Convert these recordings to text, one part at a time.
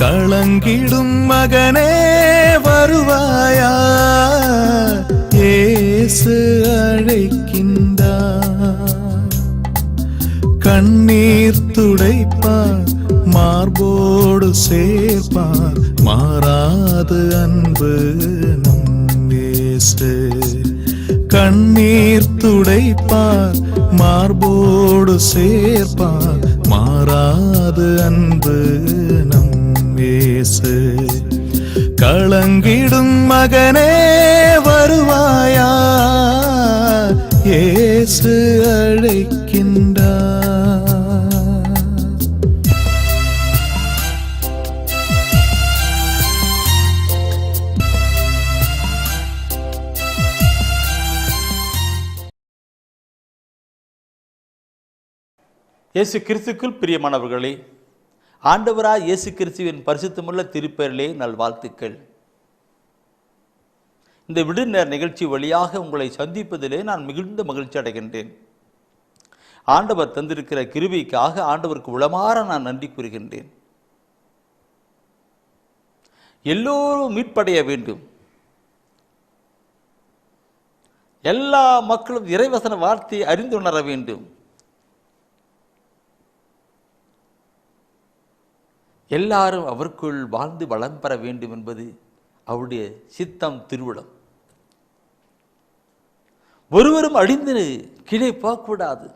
கலங்கிடும் மகனே வருவாயா, இயேசு அழைக்கின்றார். கண்ணீர் துடைப்பார், மார்போடு சேர்ப்பார், மாறாது அன்பு நம் இயேசு. கண்ணீர் துடைப்பார், மார்போடு சேர்ப்பார், மாறாது அன்பு நம் இயேசு. கலங்கிடும் மகனே வருவாயா, இயேசு அழைக்கின்றார். இயேசு கிறிஸ்துக்குள் பிரியமானவர்களே, ஆண்டவராய் இயேசு கிறிஸ்துவின் பரிசுத்தமுள்ள திருப்பெயரிலே நல்வாழ்த்துக்கள். இந்த விடுநேர நிகழ்ச்சி வழியாக உங்களை சந்திப்பதிலே நான் மிகுந்த மகிழ்ச்சி அடைகின்றேன். ஆண்டவர் தந்திருக்கிற கிருபைக்காக ஆண்டவருக்கு உளமாற நான் நன்றி கூறுகின்றேன். எல்லோரும் மீட்படைய வேண்டும், எல்லா மக்களும் இறைவசன வார்த்தையை அறிந்துணர வேண்டும், எல்லாரும் அவருக்குள் வாழ்ந்து வளம் பெற வேண்டும் என்பது அவருடைய சித்தம், திருவிழம். ஒருவரும் அழிந்து கீழே போகக்கூடாது,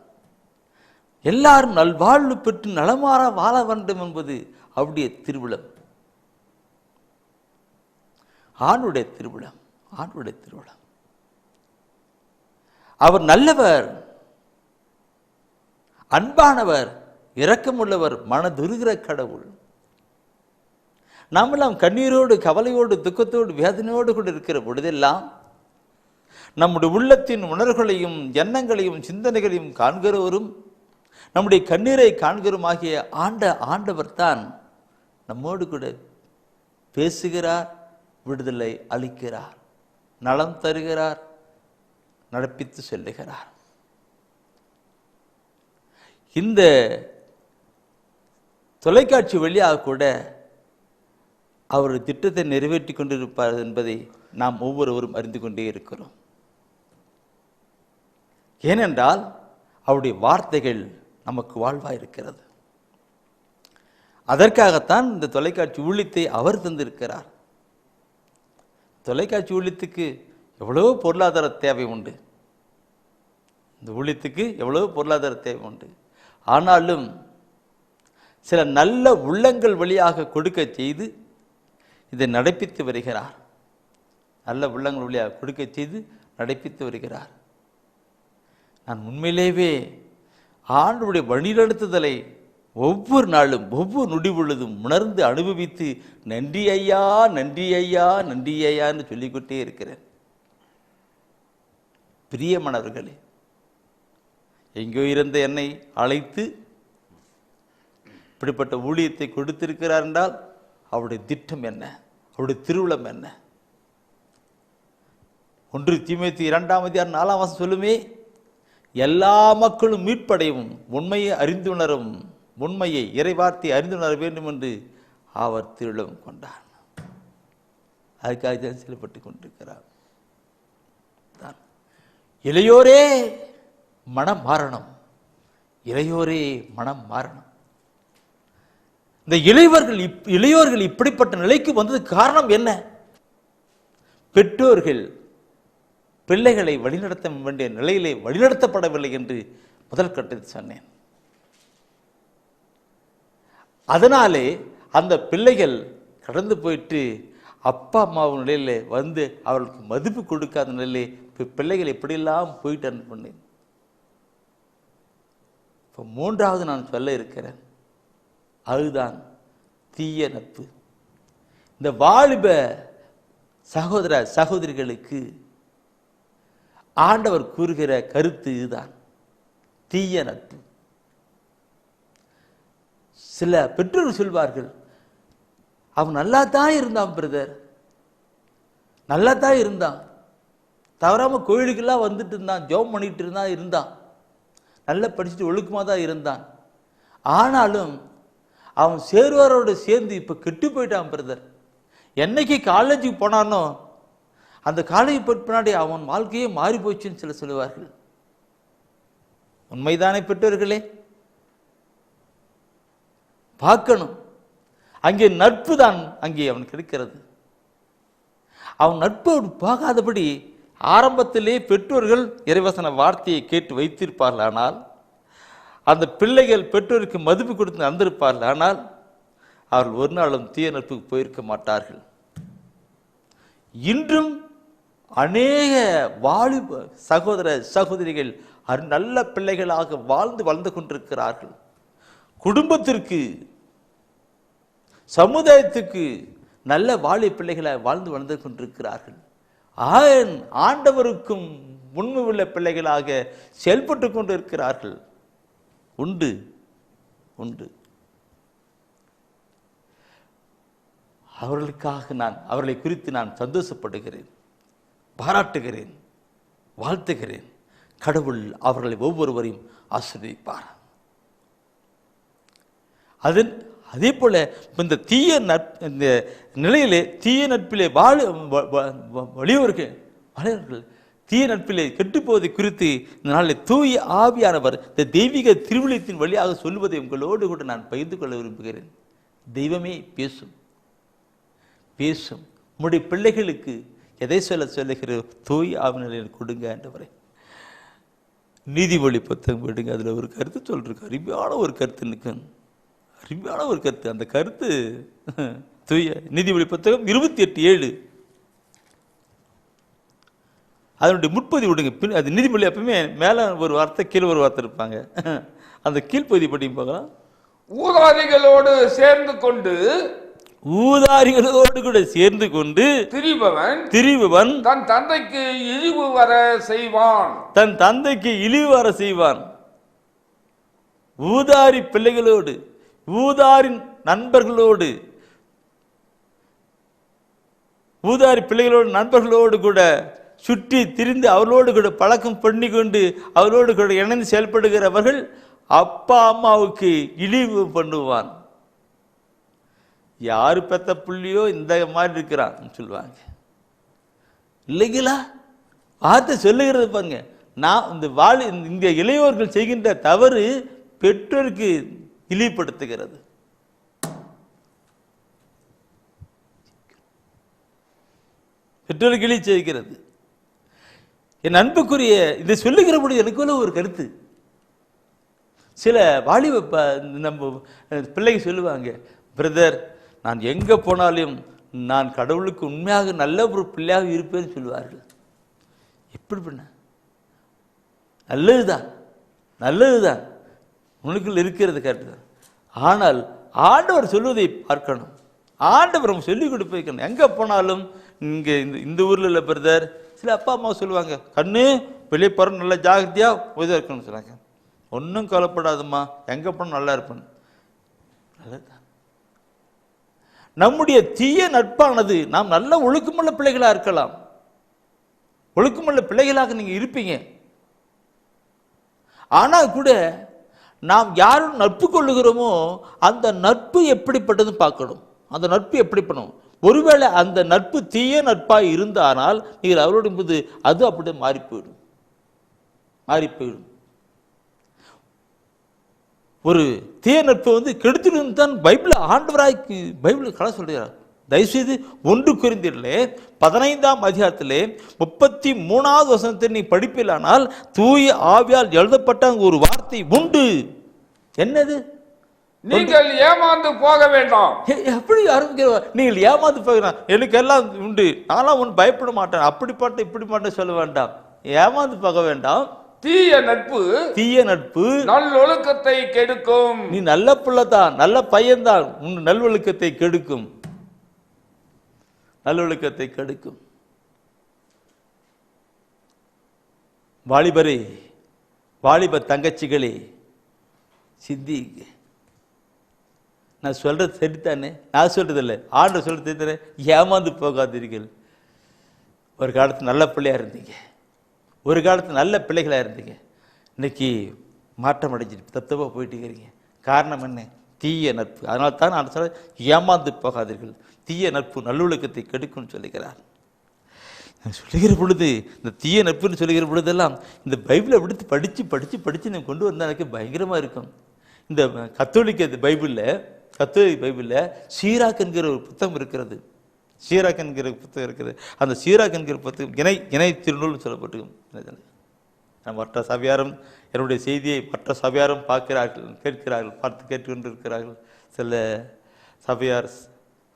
எல்லாரும் நல்வாழ்வு பெற்று நலமாற வாழ வேண்டும் என்பது அவருடைய திருவிழம், ஆணுடைய திருவிழம், ஆணுடைய திருவிழம். அவர் நல்லவர், அன்பானவர், இரக்கமுள்ளவர், மனதுருகிற கடவுள். நாமெல்லாம் கண்ணீரோடு, கவலையோடு, துக்கத்தோடு, வேதனையோடு கூட இருக்கிற பொழுதெல்லாம் நம்முடைய உள்ளத்தின் உணர்வுகளையும் எண்ணங்களையும் சிந்தனைகளையும் காண்கிறவரும் நம்முடைய கண்ணீரை காண்கிறோமாகிய ஆண்டவர் தான் நம்மோடு கூட பேசுகிறார், விடுதலை அளிக்கிறார், நலம் தருகிறார், நடப்பித்து செல்லுகிறார். இந்த தொலைக்காட்சி வழியாக கூட அவர் திட்டத்தை நிறைவேற்றி கொண்டிருப்பார் என்பதை நாம் ஒவ்வொருவரும் அறிந்து கொண்டே இருக்கிறோம். ஏனென்றால் அவருடைய வார்த்தைகள் நமக்கு வாழ்வாக இருக்கிறது. அதற்காகத்தான் இந்த தொலைக்காட்சி ஊழியத்தை அவர் தந்திருக்கிறார். தொலைக்காட்சி ஊழியத்துக்கு எவ்வளோ பொருளாதார தேவை உண்டு, இந்த ஊழியத்துக்கு எவ்வளோ பொருளாதார தேவை உண்டு. ஆனாலும் சில நல்ல உள்ளங்கள் வழியாக கொடுக்க செய்து இதை நடப்பித்து வருகிறார். நல்ல உள்ளங்கள் வழியாக கொடுக்க செய்து நடப்பித்து வருகிறார். நான் உண்மையிலேயே ஆண்டவருடைய வழிநடத்துதலை ஒவ்வொரு நாளும் ஒவ்வொரு நொடி பொழுதும் உணர்ந்து அனுபவித்து நன்றி ஐயா, நன்றி ஐயா, நன்றி ஐயான்னு சொல்லிக்கொண்டே இருக்கிறேன். பிரியமானவர்களே, எங்கோ இருந்த என்னை அழைத்து இப்படிப்பட்ட ஊழியத்தை கொடுத்திருக்கிறார் என்றால் அவருடைய திட்டம் என்ன, அவருடைய திருவுளம் என்ன? 1 தீமோத்தேயு 2:4 சொல்லுமே, எல்லா மக்களும் மீட்படையவும் உண்மையை அறிந்துணரவும், உண்மையை இறைவார்த்தை அறிந்துணர வேண்டும் என்று அவர் திருவுளம் கொண்டார். அதுக்காக தான் செயல்பட்டு கொண்டிருக்கிறார். இளையோரே மனம் மாறணும், இளையோரே மனம் மாறணும். இந்த இளையோர்கள் இப்படிப்பட்ட நிலைக்கு வந்ததுக்கு காரணம் என்ன? பெற்றோர்கள் பிள்ளைகளை வழிநடத்த வேண்டிய நிலையிலே வழிநடத்தப்படவில்லை என்று முதல் கட்டத்தில் சொன்னேன். அதனாலே அந்த பிள்ளைகள் கடந்து போயிட்டு அப்பா அம்மாவின் நிலையில வந்து அவர்களுக்கு மதிப்பு கொடுக்காத நிலையிலே பிள்ளைகள் எப்படியெல்லாம் போயிட்டு பண்ணேன். இப்போ 3வது நான் சொல்ல இருக்கிறேன், அதுதான் தீய நட்பு. இந்த வாலிப சகோதர சகோதரிகளுக்கு ஆண்டவர் கூறுகிற கருத்து இதுதான், தீய நட்பு. சில பெற்றோர்கள் சொல்வார்கள், அவன் நல்லா தான் இருந்தான் பிரதர், நல்லா தான் இருந்தான், தவறாம கோயிலுக்கெல்லாம் வந்துட்டு இருந்தான், ஜெபம் பண்ணிட்டு இருந்தான், நல்லா படிச்சுட்டு ஒழுக்கமாக தான் இருந்தான். ஆனாலும் அவன் சேருவாரோடு சேர்ந்து இப்போ கெட்டு போயிட்டான் பிரதர். என்னைக்கு காலேஜுக்கு போனானோ அந்த காலேஜ் பின்னாடி அவன் வாழ்க்கையே மாறி போச்சுன்னு சொல்லுவார்கள். உண்மைதானே பெற்றோர்களே? பார்க்கணும். அங்கே நட்பு தான் அங்கே அவன் கிடைக்கிறது. அவன் நட்போடு போகாதபடி ஆரம்பத்திலே பெற்றோர்கள் இறைவசன வார்த்தையை கேட்டு வைத்திருப்பார்கள். ஆனால் அந்த பிள்ளைகள் பெற்றோருக்கு மதிப்பு கொடுத்து நடந்திருப்பார்கள். ஆனால் அவர்கள் ஒரு நாளும் தீய நட்புக்கு போயிருக்க மாட்டார்கள். இன்றும் அநேக வாலிப சகோதர சகோதரிகள் நல்ல பிள்ளைகளாக வாழ்ந்து கொண்டிருக்கிறார்கள். குடும்பத்திற்கு சமுதாயத்துக்கு நல்ல வாலிப பிள்ளைகளாக வாழ்ந்து கொண்டிருக்கிறார்கள். ஆண்டவருக்கும் உண்மை உள்ள பிள்ளைகளாக செயல்பட்டு கொண்டிருக்கிறார்கள். உண்டு உண்டு. அவர்களை குறித்து நான் சந்தோஷப்படுகிறேன், பாராட்டுகிறேன், வாழ்த்துகிறேன். கடவுள் அவர்களை ஒவ்வொருவரையும் ஆசீர்வதிப்பார். அதே போல இந்த இந்த நிலையிலே தீய நட்பிலே வலியவர்கள் தீய நட்பிலே கெட்டுப்போவதை குறித்து இந்த நாளில் தூய ஆவியானவர் இந்த தெய்வீக திருவிழத்தின் வழியாக சொல்வதை உங்களோடு கூட நான் பகிர்ந்து கொள்ள விரும்புகிறேன். தெய்வமே பேசும் பேசும். உங்களுடைய பிள்ளைகளுக்கு எதை சொல்லுகிற தூய ஆவியானவரை கொடுங்க ஆண்டவரே. நீதிமொழி புத்தகம் விடுங்க, அதில் ஒரு கருத்து சொல்லிருக்கு, அருமையான ஒரு கருத்து நிற்கும், அருமையான ஒரு கருத்து. அந்த கருத்து தூய நீதிமொழி புத்தகம் 28:7 அதனுடைய முற்பகுதி விடுங்க. அது நீதிமொழி எப்பவுமே மேலே ஒரு வார்த்தை கீழே ஒரு வார்த்தை இருப்பாங்க. அந்த கீழ்ப்பகுதி படி பார்க்கலாம். ஊதாரிகளோடு கூட சேர்ந்து கொண்டு திரிபவன் தன் தந்தைக்கு இழிவு வர செய்வான். ஊதாரி பிள்ளைகளோடு, ஊதாரின் நண்பர்களோடு கூட சுற்றி திரிந்து அவர்களோடு கூட பழக்கம் பண்ணி கொண்டு அவர்களோடு கூட இணைந்து செயல்படுகிறவர்கள் அப்பா அம்மாவுக்கு இழிவு பண்ணுவான். யாரு பெத்த புள்ளியோ இந்த மாதிரி இருக்கிறான் சொல்லுவாங்க இல்லைங்களா? வார்த்தை சொல்லுகிறது பாருங்க. நான் இந்த இளையோர்கள் செய்கின்ற தவறு பெற்றோருக்கு இழிவுபடுத்துகிறது. பெற்றோருக்கு இழி செய்கிறது. என் அன்புக்குரிய இதை சொல்லுகிற பொழுது எனக்குள்ள ஒரு கருத்து. சில வாலிப நம்ம பிள்ளைங்க சொல்லுவாங்க, பிரதர் நான் எங்கே போனாலும் நான் கடவுளுக்கு உண்மையாக நல்ல ஒரு பிள்ளையாக இருப்பேன்னு சொல்லுவார்கள். எப்படி பண்ண? நல்லதுதான் உனக்குள்ள இருக்கிறது கரெக்டு தான். ஆனால் ஆண்டவர் சொல்வதை பார்க்கணும். ஆண்டவர் நம்ம சொல்லிக் கொடுத்து வைக்கணும். எங்கே போனாலும் இங்கே இந்த ஊரில் இல்லை பிரதர், சில அப்பா அம்மா சொல்லுவாங்க, கண்ணு வெளியே போகிற நல்ல ஜாகிரதையாக உதவி இருக்கணும்னு சொன்னாங்க. ஒன்றும் கவலைப்படாதம்மா, எங்கே போனால் நல்லா இருப்பேன். நல்லதுதான். நம்முடைய தீய நட்பானது நாம் நல்ல ஒழுக்கமுள்ள பிள்ளைகளாக இருக்கலாம். ஒழுக்கமுள்ள பிள்ளைகளாக நீங்கள் இருப்பீங்க. ஆனால் கூட நாம் யாரும் நட்பு கொள்ளுகிறோமோ அந்த நட்பு எப்படிப்பட்டது பார்க்கணும். அந்த நட்பு எப்படி பண்ணும்? ஒருவேளை அந்த நட்பு தீய நட்பாக இருந்தானால் நீங்கள் அவருடைய போது அது அப்படியே மாறி போயிடும். ஒரு தீய நட்பு கெடுத்துடும் தான் பைபிள் கலை சொல்கிறார். தயவுசெய்து 1 கொரிந்தியரிலே 15ஆம் அதிகாரத்திலே 33வது வசனத்தை நீ படிப்பிலானால் தூய ஆவியால் எழுதப்பட்ட ஒரு வார்த்தை உண்டு. என்னது? நீங்கள் ஏமாந்து போக வேண்டாம். எப்படி ஆரம்பிக்கிறோம்? நீங்கள் ஏமாந்து போகிறான், எனக்கு எல்லாம் உண்டு, நான்லாம் ஒன்று பயப்பட மாட்டேன், அப்படிப்பட்ட இப்படி மாட்டேன் சொல்ல வேண்டாம். ஏமாந்து போக வேண்டாம். தீய நட்பு நல்லொழுக்கத்தை கெடுக்கும். நீ நல்ல பிள்ளைதான், நல்ல பையன்தான், உன் நல்லொழுக்கத்தை கெடுக்கும். நல்லொழுக்கத்தை கெடுக்கும். வாலிபரே, வாலிப தங்கச்சிகளே, சிந்திங்க. நான் சொல்றது சரித்தானே? நான் சொல்றது இல்லை, ஆண்டவர் சொல்றது சரித்தானே? ஏமாந்து போகாதீர்கள். ஒரு காலத்து நல்ல பிள்ளையா இருந்தீங்க, ஒரு காலத்து நல்ல பிள்ளைகளாக இருந்தீங்க. இன்னைக்கு மாற்றம் அடைஞ்சிட்டு தப்புவா போயிட்டு இருக்கிறீங்க. காரணம் என்ன? தீய நட்பு. அதனால தான் நான் சொல்ல ஏமாந்து போகாதீர்கள், தீய நட்பு நல்லொழுக்கத்தை கெடுக்கும்னு சொல்லுகிறார். நான் சொல்லுகிற பொழுது இந்த தீய நட்புன்னு சொல்லுகிற பொழுதெல்லாம் இந்த பைபிளை எடுத்து படித்து நான் கொண்டு வந்தால் எனக்கு பயங்கரமாக இருக்கும். இந்த கத்தோலிக்க பைபிளில் சீராக் என்கிற ஒரு புத்தகம் இருக்கிறது. சீராக் என்கிற புத்தகம் இருக்கிறது. அந்த சீராக் என்கிற புத்தகம் இணை திருநூல்னு சொல்லப்பட்டிருக்கும். மற்ற சபையாரும் என்னுடைய செய்தியை மற்ற சபையாரும் கேட்கிறார்கள், பார்த்து கேட்டுக்கொண்டு இருக்கிறார்கள். சில சபையார்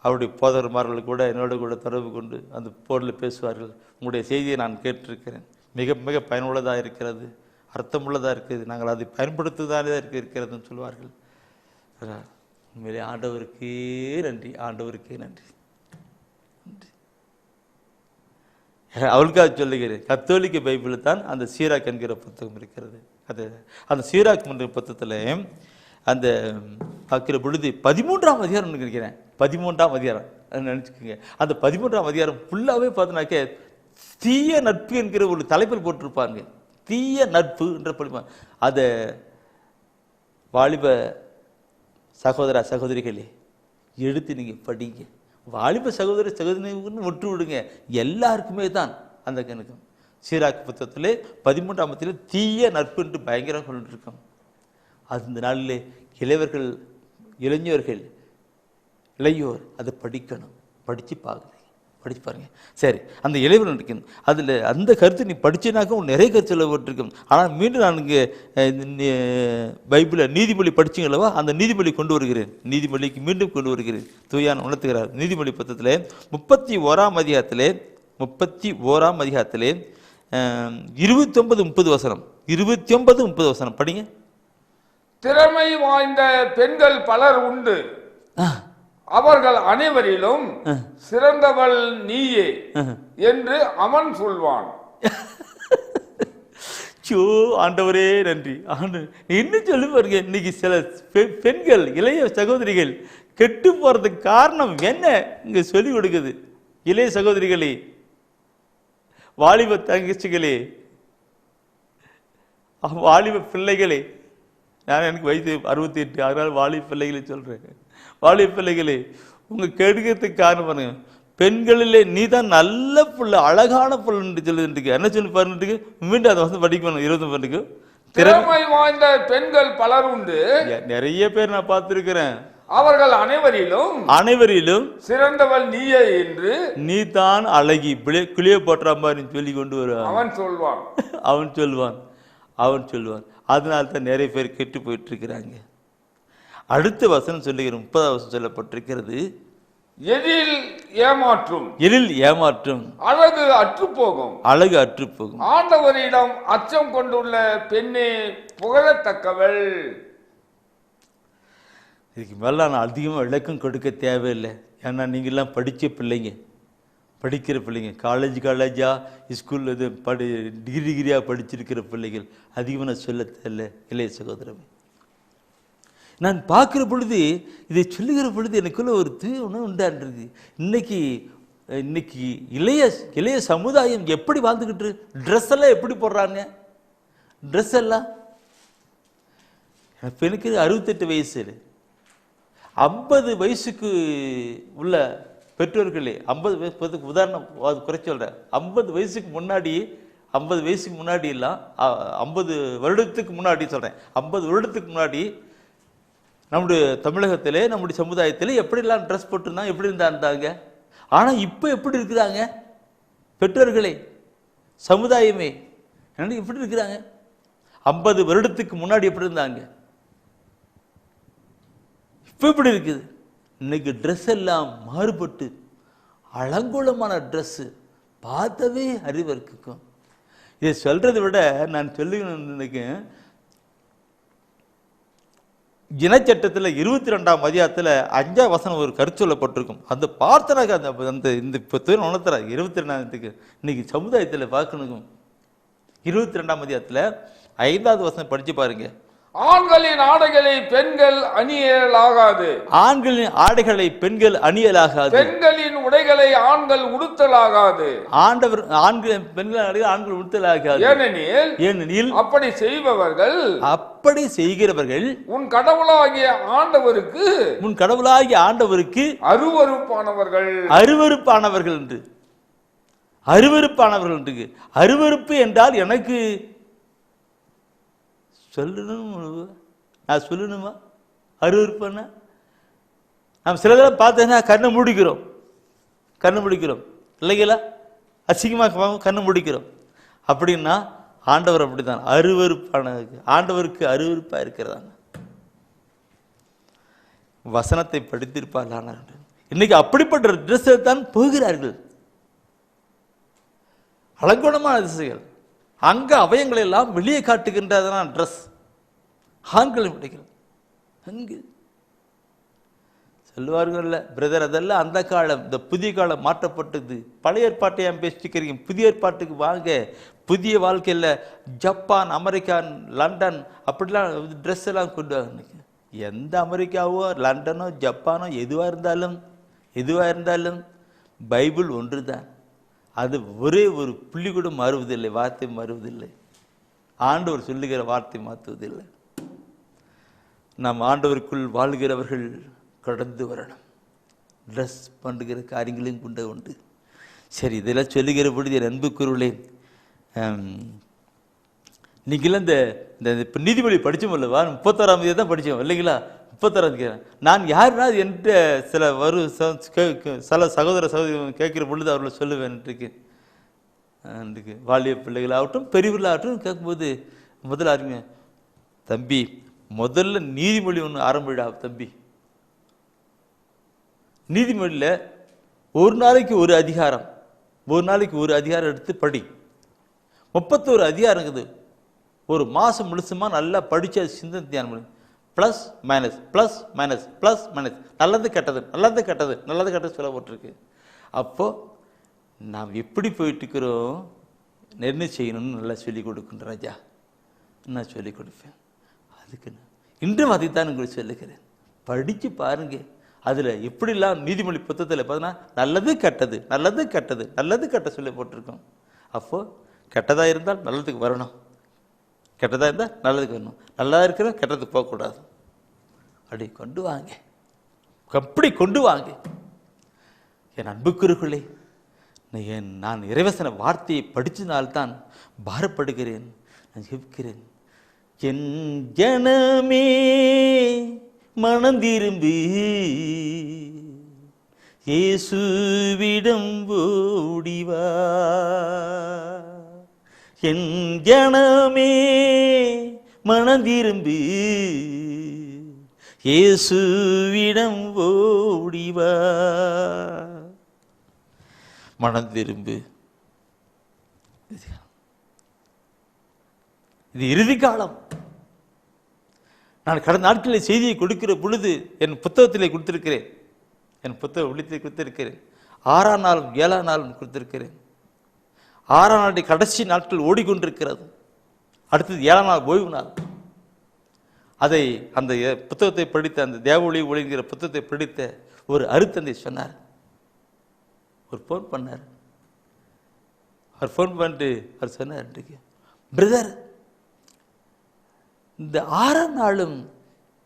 அவருடைய போதகர்மார்கள் கூட என்னோட கூட தொடர்பு கொண்டு அந்த போர்டில் பேசுவார்கள். உங்களுடைய செய்தியை நான் கேட்டிருக்கிறேன், மிக மிக பயனுள்ளதாக இருக்கிறது, அர்த்தமுள்ளதாக இருக்குது, நாங்கள் அதை பயன்படுத்துவதாலே இருக்கிறதுன்னு சொல்வார்கள். உண்மையிலே ஆண்டவருக்கே நன்றி, ஆண்டவருக்கே நன்றி. அவளுக்காக சொல்லுகிறேன், கத்தோலிக்க பைபிளில் தான் அந்த சீராக் என்கிற புத்தகம் இருக்கிறது. அந்த சீராக் என்கிற புத்தகத்தில் அந்த பார்க்கிற பொழுது 13ஆம் அதிகாரம் நினைக்கிறேன், 13ஆம் அதிகாரம் நினச்சிக்கோங்க. அந்த 13ஆம் அதிகாரம் ஃபுல்லாகவே பார்த்தோன்னாக்க தீய நட்பு என்கிற ஒரு தலைப்பில் போட்டிருப்பாங்க. தீய நட்பு என்ற படிப்பா அதை வாலிப சகோதர சகோதரிகளே எடுத்து நீங்கள் படிங்க. வாலிப சகோதர சகோதரின்னு விட்டு விடுங்க, எல்லாருக்குமே தான் அந்த கணக்கம். சீராக் புத்தகத்திலே 13ஆம் தீய நட்பு என்று பயங்கரம் கொண்டிருக்கோம். அந்த நாளிலே இளைஞர்கள் இளையோர் அதை படிக்கணும், படித்து பாருங்க. சரி, அந்த இளைவர் இருக்கணும், அதில் அந்த கருத்து நீ படிச்சினாக்க நிறைய கருத்து சொல்லப்பட்டிருக்கும். ஆனால் மீண்டும் நான் இங்கே பைபிளில் நீதிமொழி படிச்சிங்களவா, அந்த நீதிமொழி கொண்டு வருகிறேன், நீதிமொழிக்கு மீண்டும் கொண்டு வருகிறேன். தூயான் உணர்த்துகிறார். நீதிமொழி புத்தகத்திலே 31ஆம் அதிகாரத்திலே 29-30 வசனம், 29-30 வசனம் படிங்க. திறமை வாய்ந்த பெண்கள் பலர் உண்டு, அவர்கள் அனைவரிலும் சிறந்தவள் நீயே என்று அவன் சொல்வான். ஆண்டவரே நன்றி. என்ன சொல்லி பாருங்க, இன்னைக்கு சில பெண்கள் இளைய சகோதரிகள் கெட்டு போறதுக்கு காரணம் என்ன இங்க சொல்லி கொடுக்குது. இளைய சகோதரிகளே, வாலிப தங்கச்சிகளே, வாலிப பிள்ளைகளே, நான் எனக்கு வயசு 68, அதனால வாலிப பிள்ளைகளை சொல்றேன். வாலிப பிள்ளைகளே, உங்க கெடுக்கிறதுக்கு காரணம் பாருங்க, பெண்களிலே நீ தான் நல்ல பிள்ளை, அழகான பிள்ளைன்னு சொல்லிட்டு என்ன சொல்லி பாருங்க. மீண்டும் அதை வந்து படிக்கணும். 20 திறமை வாய்ந்த பெண்கள் பலர் உண்டு, நிறைய பேர் நான் பார்த்திருக்கிறேன். அவர்கள் அனைவரிலும் சிறந்தவள் நீயே என்று நீ தான் அழகி கிளிய போட்டுற மாதிரி சொல்லி கொண்டு வருவான். அவன் சொல்லுவான். அதனால தான் நிறைய பேர் கெட்டு போயிட்டு இருக்கிறாங்க. அடுத்த வசனம் சொல்லுகிற 30ஆம் வசனம் சொல்லப்பட்டிருக்கிறது, எதில் ஏமாற்றும் அழகு அற்றுப்போகும், ஆண்டவரிடம் அச்சம் கொண்டுள்ள பெண்ணே புகழத்தக்கவள். இதுக்கு மேல நான் அதிகமாக விளக்கம் கொடுக்க தேவையில்லை. ஏன்னா நீங்கள்லாம் படிக்கிற பிள்ளைங்க, காலேஜா ஸ்கூல் இது டிகிரியாக படிச்சிருக்கிற பிள்ளைகள், அதிகமாக நான் சொல்ல தேவையில்லை. இளைய சகோதரமே, நான் பார்க்குற பொழுது, இதை சொல்லுகிற பொழுது எனக்குள்ள ஒரு தீவனம் உண்டான்றது. இன்னைக்கு இளைய சமுதாயம் எப்படி வாழ்ந்துக்கிட்டு, ட்ரெஸ் எல்லாம் எப்படி போடுறாங்க, ட்ரெஸ் எல்லாம். எனக்கு 68 வயசு, 50 வயசுக்கு உள்ள பெற்றோர்களே, 50 வயசுக்கு உதாரணம் குறைச்சி சொல்கிறேன், 50 வயசுக்கு முன்னாடி எல்லாம் 50 வருடத்துக்கு முன்னாடி சொல்கிறேன், 50 வருடத்துக்கு முன்னாடி நம்முடைய தமிழகத்திலே, நம்முடைய சமுதாயத்திலே எப்படிலாம் ட்ரெஸ் போட்டுருந்தாங்க, எப்படி இருந்தாங்க. ஆனால் இப்போ எப்படி இருக்கிறாங்க பெற்றோர்களே, சமுதாயமே எப்படி இருக்கிறாங்க? 50 வருடத்துக்கு முன்னாடி எப்படி இருந்தாங்க, இப்போ எப்படி இருக்குது? இன்னைக்கு ட்ரெஸ் எல்லாம் மாறுபட்டு அலங்கோலமான ட்ரெஸ்ஸு பார்த்தவே அறிவர்க்கும். இதை சொல்றதை விட நான் சொல்லுகிறேன், இனச்சட்டத்தில் 22ஆம் அதிகாரத்தில் 5ஆம் வசனம் ஒரு கருத்து சொல்லப்பட்டிருக்கும். அந்த பார்த்தனாக்க அந்த இந்த இப்போ உணர்த்துறா 22ஆம் இன்னைக்கு சமுதாயத்தில் பார்க்கணும். 22ஆம் அதிகாரத்தில் 5வது வசனம் படிச்சு பாருங்க. ஆண்களின் ஆடைகளை பெண்கள் அணியலாகாது. ஆண்களின் ஆடைகளை பெண்கள் அணியலாகாது. பெண்களின் உடைகளை ஆண்கள் உடுத்தலாகாது. பெண்கள் ஆண்கள் உடுத்தலாகாது. ஏனெனில் அப்படி செய்கிறவர்கள் உன் கடவுளாகிய ஆண்டவருக்கு அருவருப்பானவர்கள் என்று. அருவருப்பு என்றால் எனக்கு சொல்லணுமா? அருவருப்புன்னா நாம் சிலதெல்லாம் பார்த்தேன்னா கண்ணை முடிக்கிறோம் இல்லைங்களா? அசிங்கமாக கண்ணை முடிக்கிறோம். அப்படின்னா ஆண்டவர் அப்படித்தான் ஆண்டவருக்கு அருவருப்பா இருக்கிறதாங்க. வசனத்தை படித்திருப்பார்கள். இன்னைக்கு அப்படிப்பட்ட ட்ரெஸ் தான் போகிறார்கள். அலங்கோலமான திசைகள், அங்க அவயங்களை எல்லாம் வெளியே காட்டுகின்றதான் ட்ரெஸ். ஆண்கள் பிடிக்கிறது அங்கு சொல்லுவார்கள், பிரதர் அதெல்லாம் அந்த காலம், இந்த புதிய காலம் மாற்றப்பட்டது. பழைய ஏற்பாட்டை ஏன் பேசிக்கிறீங்க? புதிய ஏற்பாட்டுக்கு வாங்க. புதிய வாழ்க்கையில் ஜப்பான், அமெரிக்கா, லண்டன் அப்படிலாம் ட்ரெஸ் எல்லாம் கொண்டு வாங்க. எந்த அமெரிக்காவோ லண்டனோ ஜப்பானோ எதுவாக இருந்தாலும் பைபிள் ஒன்று தான். அது ஒரே ஒரு புள்ளி கூட மாறுவதில்லை, வார்த்தை மாறுவதில்லை. ஆண்டவர் சொல்லுகிற வார்த்தை மாற்றுவதில்லை. நாம் ஆண்டவருக்குள் வாழ்கிறவர்கள் கடந்து வரணும். ட்ரெஸ் பண்ணுகிற காரியங்களையும் கொண்டு உண்டு. சரி, இதெல்லாம் சொல்லுகிற பொழுது என் அன்புக்குருளே, நீங்களாம் இந்த இப்போ நீதிமொழி படித்தோம் அல்லவா? 31ஆம் தான் படித்தோம் இல்லைங்களா? 31ஆம் நான் யாருன்னா என்கிட்ட சில சகோதர கேட்குற பொழுது அவர்களை சொல்லுவேன். இன்றைக்கு வாலிய பிள்ளைகளாகட்டும் பெரியவர்களாகட்டும் கேட்கும்போது முதல்ல அறிங்க தம்பி, முதல்ல நீதிமொழி ஒன்று ஆரம்பிடா தம்பி. நீதிமொழியில் ஒரு நாளைக்கு ஒரு அதிகாரம் எடுத்து படி. 31 அதிகாரம் இருக்குது. ஒரு மாதம் முழுசுமா நல்லா படித்து அது சிந்தனை தியானம் பண்ணி ப்ளஸ் மைனஸ் நல்லது கெட்டது சொல்ல போட்டிருக்கு. அப்போது நாம் எப்படி போயிட்டுருக்கிறோம் என்ன செய்யணும்னு நல்லா சொல்லிக் கொடுக்கின்ற ராஜா, நான் சொல்லிக் கொடுப்பேன். அதுக்கு இன்றும் அதைத்தான் உங்களுக்கு சொல்லுகிறேன். படித்து பாருங்க. அதில் எப்படிலாம் நீதிமொழி புத்தகத்தில் பார்த்தீங்கன்னா நல்லது கெட்டது சொல்லி போட்டிருக்கோம். அப்போது கெட்டதாக இருந்தால் நல்லதுக்கு வரணும், கெட்டதாக இருந்தால் நல்லதுக்கு வரணும், நல்லா இருக்கிற கெட்டதுக்கு போகக்கூடாது. அப்படி கொண்டு வாங்க என் அன்புக்குருக்குள்ளே. நான் இறைவசன வார்த்தையை படித்ததினால்தான் பாரப்படுகிறேன். நான் ஜெபிக்கிறேன், என் ஜனமே மனம் திரும்பி இயேசுவிடம் ஓடிவா. என் ஜனமே மனம் திரும்பி இயேசுவிடம் ஓடிவா. மனம் திரும்பு. இது இறுதி காலம். நான் கடந்த நாட்களில் செய்தியை கொடுக்கிற பொழுது என் புத்தகத்திலே கொடுத்திருக்கிறேன். என் புத்தக ஒளித்தை கொடுத்திருக்கிறேன். 6ஆம் நாளும் 7ஆம் நாளும் கொடுத்திருக்கிறேன். 6ஆம் நாளுடைய கடைசி நாட்கள் ஓடிக்கொண்டிருக்கிறது. அடுத்தது 7ஆம் நாள் ஓய்வு நாள். அதை அந்த புத்தகத்தை படித்த, அந்த தேவ ஒளிங்கிற புத்தகத்தை படித்த ஒரு அருத்தந்தை சொன்னார். ஒரு ஃபோன் பண்ணார். அவர் ஃபோன் பண்ணிட்டு அவர் சொன்னார், பிரதர், இந்த 6ஆம் நாளும்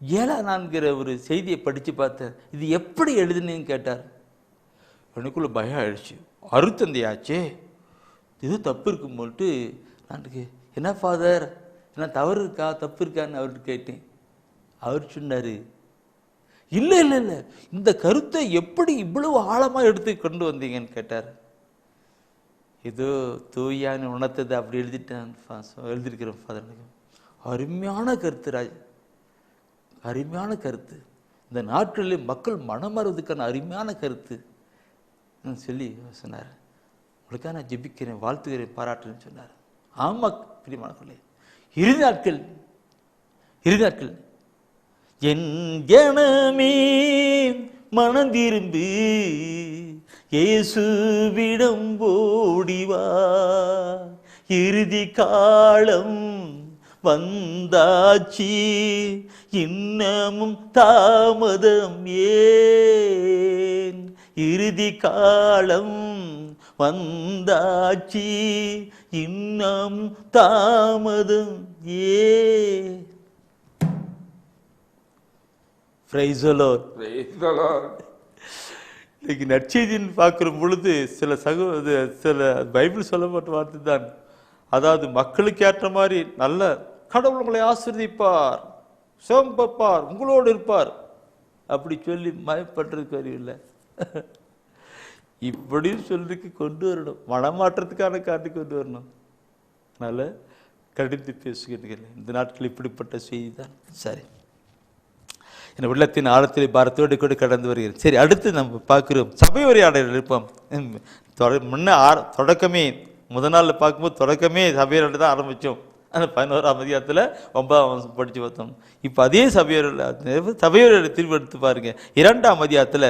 7ஆம் நாள்ங்கிற ஒரு செய்தியை படித்து பார்த்தேன், இது எப்படி எழுதுனீங்கன்னு கேட்டார். எனக்குள்ள பயம் ஆயிடுச்சு. அருத்தந்தையாச்சே, இது தப்பு இருக்கும் போட்டு நான் என்ன ஃபாதர், என்ன தவறு இருக்கா தப்பு இருக்கான்னு அவர்கிட்ட கேட்டேன். அவர் சொன்னார், இல்லை இந்த கருத்தை எப்படி இவ்வளவு ஆழமாக எடுத்து கொண்டு வந்தீங்கன்னு கேட்டார். ஏதோ தூயான்னு உணர்த்தது அப்படி எழுதியிருக்கிறேன் ஃபாதர். அருமையான கருத்து ராஜ், அருமையான கருத்து. இந்த நாட்களில் மக்கள் மனமாறுவதற்கான அருமையான கருத்து சொல்லி சொன்னார். உங்களுக்காக நான் ஜெபிக்கிறேன், வாழ்த்துகிறேன், பாராட்டுறேன்னு சொன்னார். ஆமாம் பிரியமானவர்களே, இறுதி நாட்கள் என் ஜனமே மனம் திரும்பி இயேசுவிடம் ஓடிவா. இறுதி காலம் வந்தாச்சி இன்னமும் தாமதம் ஏன், இறுதி காலம் வந்தாச்சி இன்னும் தாமதம் ஏன். Praise the Lord. Praise the Lord. இன்னைக்கு நற்செய்தின்னு பார்க்குற பொழுது சில பைபிள் சொல்லப்பட்ட வார்த்தை தான். அதாவது மக்களுக்கு ஏற்ற மாதிரி நல்ல கடவுள் உங்களை ஆசீர்வதிப்பார், சோம்பப்பார், உங்களோடு இருப்பார் அப்படி சொல்லி மயப்படுறதுக்கு அறிவில்லை. இப்படியும் சொல்றதுக்கு கொண்டு வரணும், மனமாற்றத்துக்கான காட்டி கொண்டு வரணும். அதனால கடிந்து பேசுகிறீர்கள். இந்த நாட்கள் இப்படிப்பட்ட செய்தி தான். சரி, என் உள்ளத்தின் ஆழத்தில் பாரத்தோடு கூட கடந்து வருகிறேன். சரி, அடுத்து நம்ம பார்க்கிறோம் சபை உரையாடல் இருப்போம். முன்ன தொடக்கமே முதல் நாளில் பார்க்கும்போது தொடக்கமே சபையோடு தான் ஆரம்பித்தோம். அந்த 11ஆம் அதிகாரத்தில் 9ஆம் வசனம் படித்து பார்த்தோம். இப்போ அதே சபையோட திரும்ப எடுத்து பாருங்க. 2ஆம் அதிகாரத்தில்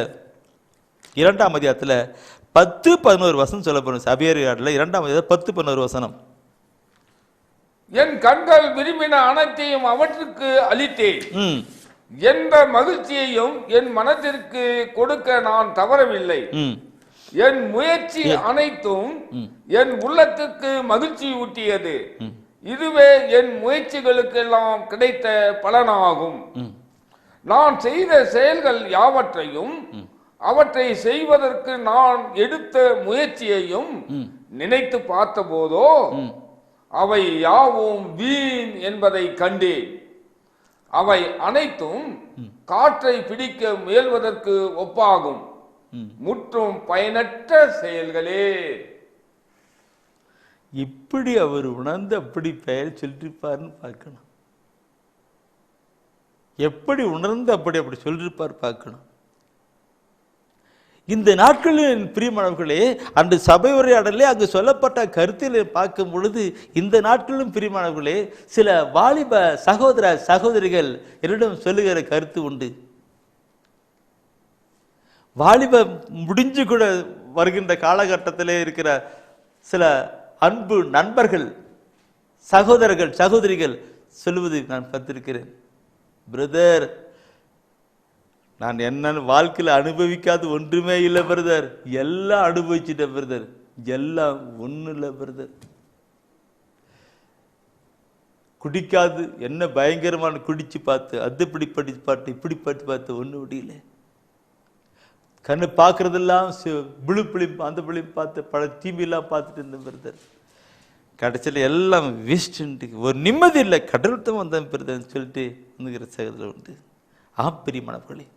10-11 வசனம் சொல்லப்படும். சபையோட 2ஆம் அதிகாரம் 10-11 வசனம். என் கண்கள் விரும்பின அனைத்தையும் அவற்றுக்கு அளித்தேன், எந்த மகிழ்ச்சியையும் என் மனத்திற்கு கொடுக்க நான் தவறவில்லை. என் முயற்சி அனைத்தும் என் உள்ளத்துக்கு மகிழ்ச்சி ஊட்டியது. இதுவே என் முயற்சிகளுக்கெல்லாம் கிடைத்த பலனாகும். நான் செய்த செயல்கள் யாவற்றையும் அவற்றை செய்வதற்கு நான் எடுத்த முயற்சியையும் நினைத்து பார்த்த போதோ அவை யாவும் வீண் என்பதை கண்டேன். அவை அனைத்தும் காற்றை பிடிக்க முயல்வதற்கு ஒப்பாகும், முற்றும் பயனற்ற செயல்களே. இப்படி அவர் உணர்ந்து அப்படி பெயர் சொல்லிருப்பார்னு பார்க்கணும். எப்படி உணர்ந்து அப்படி சொல்லிருப்பார் பார்க்கணும். இந்த நாட்களில் பிரியமானவர்களே, அன்று சபை உரையாடலே அங்கு சொல்லப்பட்ட கருத்தில் பார்க்கும் பொழுது இந்த நாட்களிலும் பிரியமானவர்களே சில வாலிப சகோதர சகோதரிகள் என்னிடம் சொல்லுகிற கருத்து உண்டு. வாலிப முடிஞ்சு கூட வருகின்ற காலகட்டத்திலே இருக்கிற சில அன்பு நண்பர்கள், சகோதரர்கள், சகோதரிகள் சொல்லுவது நான் பார்த்திருக்கிறேன். பிரதர், நான் என்னன்னு வாழ்க்கையில் அனுபவிக்காத ஒன்றுமே இல்லை பிரதர், எல்லாம் அனுபவிச்சுட்டேன் பிரதர், எல்லாம் ஒன்றும் இல்லை பிரதர். குடிக்காது என்ன பயங்கரமான குடிச்சு பார்த்து, அது இப்படி படிச்சு பார்த்து, இப்படி படித்து பார்த்து ஒன்றும் முடியல. கண்ணு பார்க்கறதெல்லாம் புழு பிளிம் அந்த பிளிம் பார்த்து பல டிவிலாம் பார்த்துட்டு இருந்த பிரதர். கடைசியில் எல்லாம் வேஸ்ட்டு, ஒரு நிம்மதி இல்லை, கடவுள்தான் வந்தேன் பிரதர்ன்னு சொல்லிட்டு வந்துக்கிற சகோதரர் உண்டு. பிரியமானவர்களே,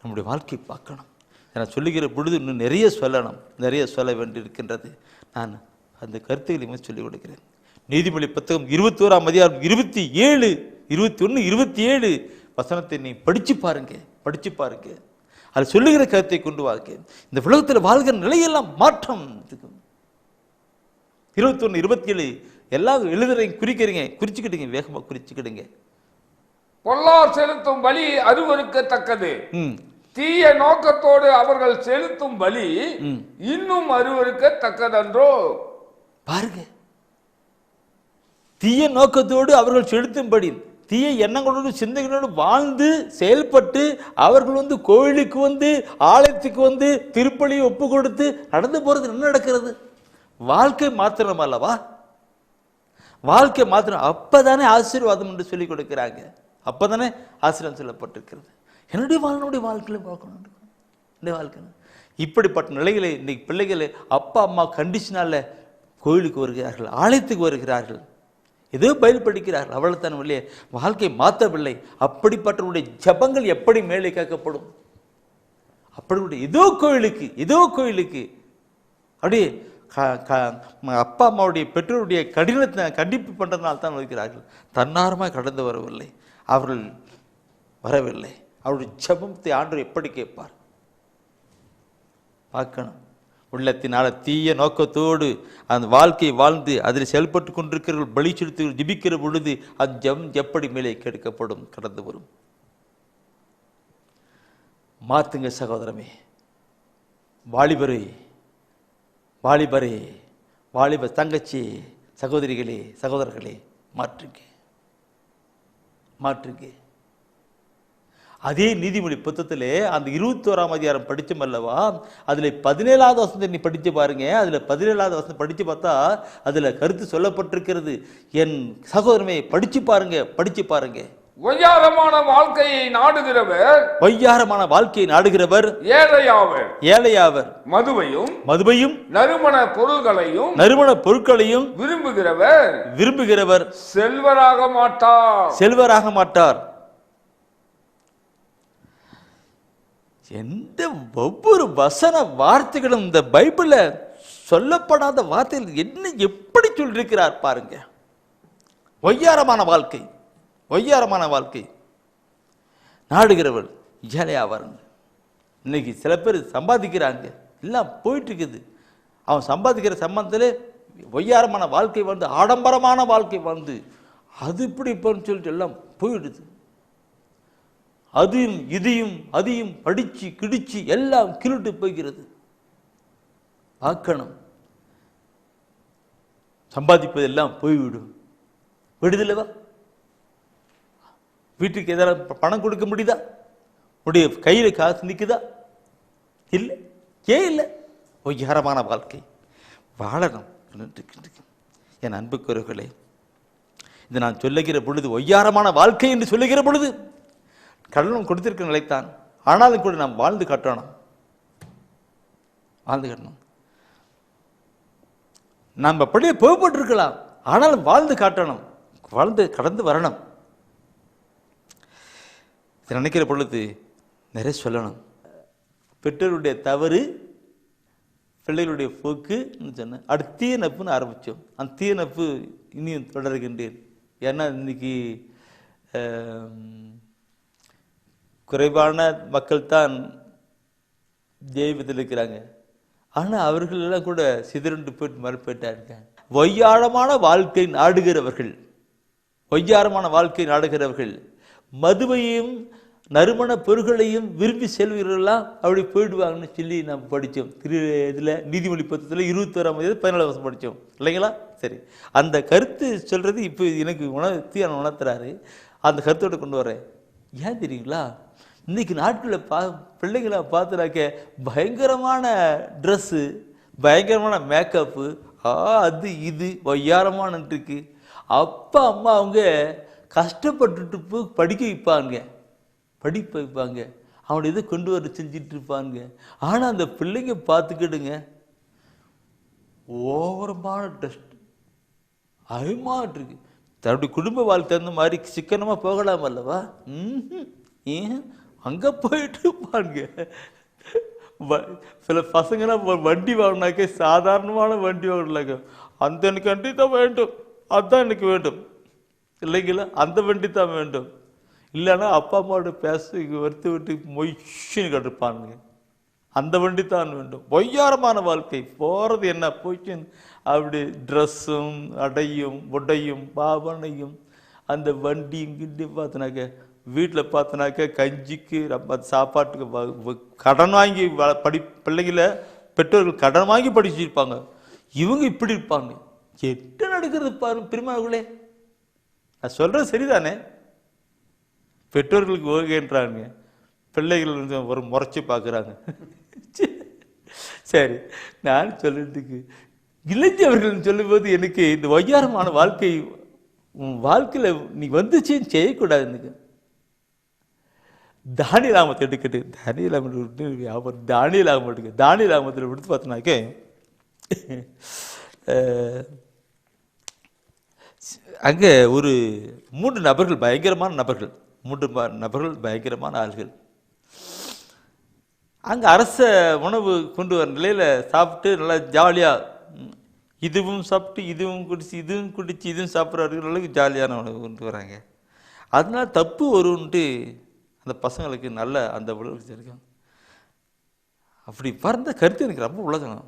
நம்முடைய வாழ்க்கை பார்க்கணும். நான் சொல்லுகிற பொழுது இன்னும் நிறைய சொல்லணும், நிறைய சொல்ல வேண்டியிருக்கின்றது. நான் அந்த கருத்துக்களையுமே சொல்லிக் கொடுக்கிறேன். நீதிமொழி புத்தகம் 21ஆம் அதிகாரம் 27, 21, 27 வசனத்தை நீ படிச்சு பாருங்க, படிச்சு பாருங்க. அது சொல்லுகிற கருத்தை கொண்டு வாங்க. இந்த உலகத்தில் வாழ்கிற நிலையெல்லாம் மாற்றம். 21, 27 எல்லாம் எழுதுறீங்க, குறிக்கிறீங்க, குறிச்சுக்கிடுங்க, வேகமா குறிச்சுக்கிடுங்க. பொல்லார் செலுத்தும் பலி அருவருக்கத்தக்கது, தீய நோக்கத்தோடு அவர்கள் செலுத்தும் பலி இன்னும் அருவருக்கத்தக்கதன்றோ. பாருங்க, தீய நோக்கத்தோடு அவர்கள் செலுத்தும்படி, தீய எண்ணங்களோடு சிந்தனைகளோடு வாழ்ந்து செயல்பட்டு அவர்கள் கோயிலுக்கு ஆலயத்துக்கு திருப்பலியை ஒப்பு கொடுத்து நடந்து போறது என்ன நடக்கிறது? வாழ்க்கை மாத்திரம் அல்லவா? வாழ்க்கை மாத்திரம். அப்பதானே ஆசீர்வாதம் என்று சொல்லிக் கொடுக்கிறாங்க, அப்பதானே ஆசீர்வாதம் சொல்லப்பட்டிருக்கிறது. என்னுடைய வாழ்க்கையில பார்க்கணும். இப்படிப்பட்ட நிலைகளை இன்னைக்கு பிள்ளைகளை அப்பா அம்மா கண்டிஷனால கோயிலுக்கு வருகிறார்கள், ஆலயத்துக்கு வருகிறார்கள், ஏதோ பயில் படிக்கிறார்கள், அவ்வளவுதான் இல்லையே, வாழ்க்கை மாற்றவில்லை. அப்படிப்பட்டவருடைய ஜபங்கள் எப்படி மேலே கேட்கப்படும்? அப்படி ஏதோ கோயிலுக்கு அப்படியே அப்பா அம்மாவுடைய பெற்றோருடைய கடினத்தை கண்டிப்பு பண்றதுனால தான் வருகிறார்கள். தன்னாரமாக கடந்து வரவில்லை, அவர்கள் வரவில்லை. அவருடைய ஜபத்தை ஆண்டவர் எப்படி கேட்பார் பார்க்கணும். உள்ளத்தினால தீய நோக்கத்தோடு அந்த வாழ்க்கையை வாழ்ந்து அதில் செயல்பட்டு கொண்டிருக்கிறவர்கள் பலி செலுத்தி ஜபிக்கிற பொழுது அந்த ஜபம் எப்படி மேலே கெடுக்கப்படும், கடந்து வரும். மாத்துங்க சகோதரமே, வாலிபரே, வாலிப தங்கச்சி, சகோதரிகளே, சகோதரர்களே, மாற்றுங்க. மாற்றுங்க. அதே நீதிமொழி புத்தகத்திலே அந்த 21ஆம் அதிகாரம் படிச்சோம் அல்லவா, அதுல 17வது வசனத்தை நீ படிச்சு பாருங்க. அதுல 17வது வசனம் படிச்சு பார்த்தா அதுல கருத்து சொல்லப்பட்டிருக்கிறது. என் சகோதரமே படிச்சு பாருங்க, படிச்சு பாருங்க. ஒய்யாரமான வாழ்க்கையை நாடுகிறவர், பொய்யாரமான வாழ்க்கையை நாடுகிறவர் ஏழையாவர். ஏழையாவர். மதுவையும் நறுமண பொருள்களையும் விரும்புகிறவர் செல்வராக மாட்டார். எந்த ஒவ்வொரு வசன வார்த்தைகளும் இந்த பைபிள்ல சொல்லப்படாத வார்த்தைகள் என்ன எப்படி சொல்லியிருக்கிறார் பாருங்க. ஒய்யாரமான வாழ்க்கை நாடுகிறவள் ஏழையாவார். இன்னைக்கு சில பேர் சம்பாதிக்கிறாங்க, எல்லாம் போயிட்டு இருக்குது. அவன் சம்பாதிக்கிற சம்பந்தத்திலே ஒய்யாரமான வாழ்க்கை வந்து, ஆடம்பரமான வாழ்க்கை வந்து, அது இப்படி இப்படின்னு சொல்லிட்டு எல்லாம் போயிடுது. அதையும் படிச்சு கிடிச்சு எல்லாம் கிழிட்டு போய்கிறது. பார்க்கணும், சம்பாதிப்பதெல்லாம் போய்விடும். விடுதலைவா? வீட்டுக்கு எதாவது பணம் கொடுக்க முடியுதா? உடைய கையில காசு நிற்குதா? இல்லை. ஏன் இல்லை? ஒய்யாரமான வாழ்க்கை வாழணும். என் அன்புக்குறவர்களே, இதை நான் சொல்லுகிற பொழுது, ஒய்யாரமான வாழ்க்கை என்று சொல்லுகிற பொழுது கடவுள் கொடுத்திருக்கிற நிலைத்தான். ஆனாலும் கூட நாம் வாழ்ந்து காட்டணும். நாம் அப்படியே போகப்பட்டிருக்கலாம், ஆனாலும் வாழ்ந்து காட்டணும், வாழ்ந்து கடந்து வரணும். இதை நினைக்கிற பொழுது நிறைய சொல்லணும். பெற்றோருடைய தவறு, பிள்ளைகளுடைய போக்கு சொன்ன அடுத்த தீய நப்புன்னு ஆரம்பித்தோம். அந்த தீய நப்பு இனியும் தொடர்கின்றேன். ஏன்னா இன்னைக்கு குறைவான மக்கள் தான் ஜெயிப்பதில் இருக்கிறாங்க. ஆனால் அவர்கள் எல்லாம் கூட சிதறண்டு போயிட்டு மறுபேட்டாங்க. ஒய்யாரமான வாழ்க்கை நாடுகிறவர்கள் மதுவையும் நறுமண பொருள்களையும் விரும்பி செல்வீர்கள்லாம் அப்படி போயிடுவாங்கன்னு சொல்லி நம்ம படித்தோம். இதில் நீதிமொழி புத்தகத்தில் 21ஆம் அதிகாரம் 17வது வசனம் படித்தோம் இல்லைங்களா? சரி, அந்த கருத்து சொல்கிறது இப்போ எனக்கு உணர்த்துறாரு. அந்த கருத்தோடு கொண்டு வரேன். ஏன் தெரியுங்களா? இன்னைக்கு நாட்களில் பிள்ளைங்களை பார்த்துனாக்க பயங்கரமான ட்ரெஸ்ஸு, பயங்கரமான மேக்கப்பு, அது இது ஒய்யாரமான இருக்கு. அப்பா அம்மா அவங்க கஷ்டப்பட்டுட்டு படிக்க வைப்பாங்க, அவனை இதை கொண்டு வர செஞ்சிட்டு இருப்பாங்க. ஆனால் அந்த பிள்ளைங்க பார்த்துக்கிடுங்க, ஓவரமான டஸ்ட் அயமாட்டு இருக்கு. தன்னுடைய குடும்ப வாழ்க்கை தகுந்த மாதிரி சிக்கனமாக போகலாம் அல்லவா? அங்கே போயிட்டு இருப்பாங்க. சில பசங்களாம் வண்டி வாங்கினாக்க சாதாரணமான வண்டி வாங்கினாங்க, அந்த எனக்கு வண்டி தான் வேண்டும், அதுதான் எனக்கு வேண்டும் இல்லைங்களா? அந்த வண்டி தான் வேண்டும். இல்லைன்னா அப்பா அம்மாவோட பேச வருத்து விட்டு மொய்ச்சின்னு கட்டிருப்பானுங்க, அந்த வண்டி தான் வேண்டும். பொய்யாரமான வாழ்க்கை போகிறது என்ன போய்ச்சின்னு அப்படி ட்ரெஸ்ஸும் அடையும் உடையும் பாவனையும் அந்த வண்டியும் கிண்டி பார்த்தினாக்க, வீட்டில் பார்த்தினாக்க கஞ்சிக்கு சாப்பாட்டுக்கு கடன் வாங்கி பிள்ளைகளை பெற்றோர்கள் கடன் வாங்கி படிச்சுருப்பாங்க. இவங்க இப்படி இருப்பாங்க. என்ன நடக்கிறது பாரு பெருமாளே. நான் சொல்கிறது சரிதானே? பெற்றோர்களுக்கு ஓகேன்றாங்க, பிள்ளைகள் ஒரு முறைச்சி பார்க்குறாங்க. சரி, நான் சொல்றதுக்கு இளைஞர்கள் சொல்லும்போது எனக்கு இந்த ஒய்யாரமான வாழ்க்கை வாழ்க்கையில் நீ வந்துச்சுன்னு செய்யக்கூடாது. எனக்கு தானியலாமத்தை எடுக்கட்டு, தானியலாமத்தில் விடுத்து பார்த்தோன்னாக்க அங்கே ஒரு 3 நபர்கள் பயங்கரமான நபர்கள், 3 நபர்கள் பயங்கரமான ஆள்கள். அங்கே அரச உணவு கொண்டு வர நிலையில் சாப்பிட்டு நல்லா ஜாலியாக இதுவும் சாப்பிட்டு இதுவும் குடிச்சு சாப்பிட்ற அளவுக்கு ஜாலியான உணவு கொண்டு வராங்க. அதனால தப்பு வரும்ன்ட்டு அந்த பசங்களுக்கு நல்ல அந்த உணவு இருக்காங்க. அப்படி பறந்த கருத்து எனக்கு ரொம்ப உலகம்.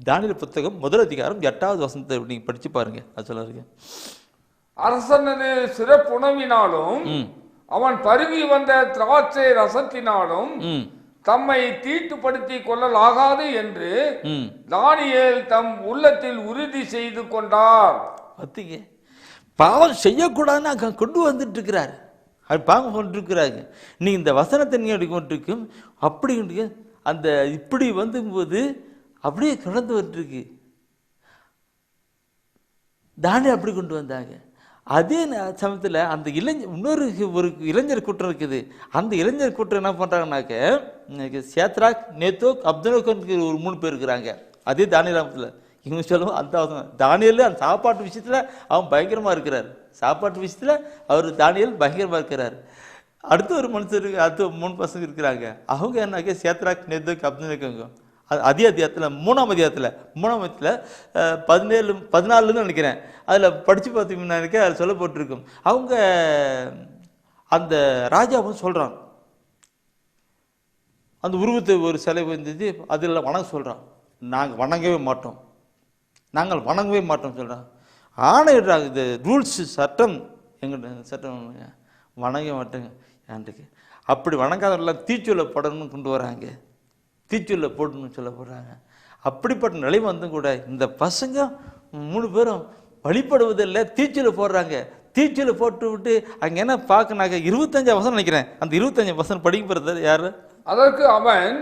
தானியேல் புத்தகம் 1 அதிகாரம் 8வது வசனத்தை நீங்கள் படித்து பாருங்க. அது சொல்லுங்க. அரசனது சிறப்புணவினாலும் அவன் பருகி வந்த திராட்சை ரசத்தினாலும் தம்மை தீட்டுப்படுத்தி கொள்ளலாகாது என்று தானியேல் தம் உள்ளத்தில் உறுதி செய்து கொண்டார். பாவம் செய்யக்கூடாதுன்னு கொண்டு வந்துட்டு இருக்கிறார். அப்படி பார்க்க கொண்டிருக்கிறாங்க. நீ இந்த வசனத்தை நீ அப்படி கொண்டிருக்கும் அப்படி அந்த இப்படி வந்தும்போது அப்படியே கடந்து வந்துருக்கு. தானியேல் அப்படி கொண்டு வந்தாங்க. அதே சமயத்தில் அந்த இன்னொரு ஒரு இளைஞர் கூட்டம் இருக்குது. அந்த இளைஞர் கூட்டம் என்ன பண்ணுறாங்கனாக்க சேத்ராக், நேத்தோக், அப்தனோக்கு ஒரு 3 பேர் இருக்கிறாங்க. அதே தானியேல் இவங்க சொல்லுவோம் அந்த தானியேல் அந்த சாப்பாட்டு விஷயத்தில் அவன் பயங்கரமாக இருக்கிறார். சாப்பாட்டு விஷயத்தில் அவர் தானியேல் பயங்கரமாக இருக்கிறார். அடுத்த ஒரு மனுஷர் அடுத்த 3 பசங்க இருக்கிறாங்க. அவங்க என்னாக்க சேத்ராக், நேத்தோக், அப்தனோக்கு அதே அதிகாரத்தில் 3ஆம் அதிகாரத்தில் 14 நினைக்கிறேன். அதில் படித்து பார்த்தீங்கன்னா அதில் சொல்லப்பட்டிருக்கும். அவங்க அந்த ராஜாவும் சொல்கிறான், அந்த உருவத்தை ஒரு சிலை வந்துச்சு அதில் வணங்க சொல்கிறான். நாங்கள் வணங்கவே மாட்டோம் சொல்கிறான். ஆணையிடுறாங்க. இது ரூல்ஸ் சட்டம் எங்கிட்ட சட்டம் வணங்க மாட்டேங்க ஏன்ட்டுக்கு. அப்படி வணங்காதவரெல்லாம் தீச்சூளை போடணும்னு கொண்டு வராங்க. தீச்சூளை போடணும்னு சொல்ல போடுறாங்க. அப்படிப்பட்ட நிலைமை வந்தும் கூட இந்த பசங்க 3 பேரும் வழிபடுவதில்லை, தீச்சூளை போடுறாங்க. தீச்சூளை போட்டு விட்டு அங்கே என்ன பார்க்கனாக்க 25 வசனம் நினைக்கிறேன். அந்த 25 வசனம் படிக்கப்படுறது யாரு? அதற்கு அவன்,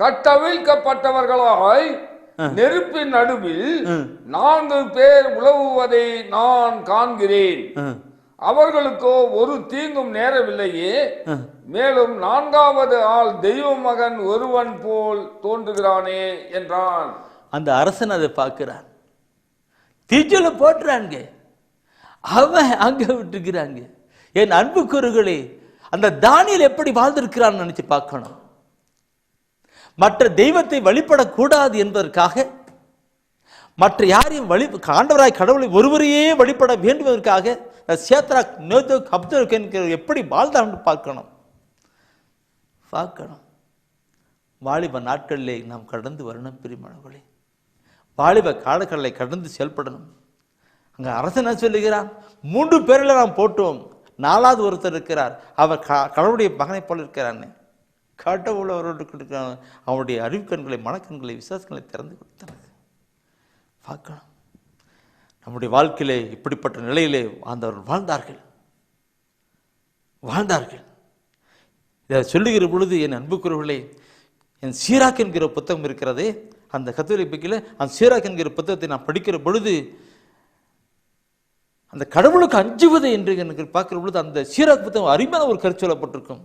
கட்டவிழ்க்கப்பட்டவர்களாய் நெருப்பின் நடுவில் 4 பேர் உலவுவதை நான் காண்கிறேன். அவர்களுக்கோ ஒரு தீங்கும் நேரவில்லையே. மேலும் 4வது ஆள் தெய்வ மகன் ஒருவன் போல் தோன்றுகிறானே என்றான். அந்த அரசன் அதை பார்க்கிறான். தீச்சூளை போட்டுறாங்க, அவன் அங்க விட்டுக்கிறாங்க. என் அன்புக்குறர்களே, அந்த தானியேல் எப்படி வாழ்ந்திருக்கிறான்னு நினைச்சு பார்க்கணும். மற்ற தெய்வத்தை வழிபடக்கூடாது என்பதற்காக, மற்ற யாரையும் ஆண்டவராய் கடவுளை ஒருவரையே வழிபட வேண்டுவதற்காக சேத்ராக், நேத்தோக், அப்தனோக்கு எப்படி வாழ்ந்தான்னு பார்க்கணும். வாலிப நாட்களிலே நாம் கடந்து வரணும் பிரியமானவர்களே. வாலிப காலங்களை கடந்து செயல்படணும். அங்கே அரசன் என்ன சொல்லுகிறான்? 3 பேரில் நாம் போட்டோம், 4வது ஒருத்தர் இருக்கிறார், அவர் கடவுளுடைய மகனை போல இருக்கிறான்னு. கடவுள் அவர்களுக்கு அவருடைய அறிவுக்கண்களை, மனக்கண்களை, விசுவாசங்களை திறந்து கொடுத்தாங்க. பார்க்கணும். நம்முடைய வாழ்க்கையிலே இப்படிப்பட்ட நிலையிலே ஆண்டவர்கள் வாழ்ந்தார்கள். இதை சொல்லுகிற பொழுது என் அன்புக்குறவர்களே, என் சீராக் என்கிற புத்தகம் இருக்கிறதே, அந்த கத்தோலிக்க பைக்கில் அந்த சீராக் என்கிற புத்தகத்தை நான் படிக்கிற பொழுது அந்த கடவுளுக்கு அஞ்சுவது என்று எனக்கு பார்க்கிற பொழுது அந்த சீராக் புத்தகம் அருமையான ஒரு கருத்து சொல்லப்பட்டிருக்கும்.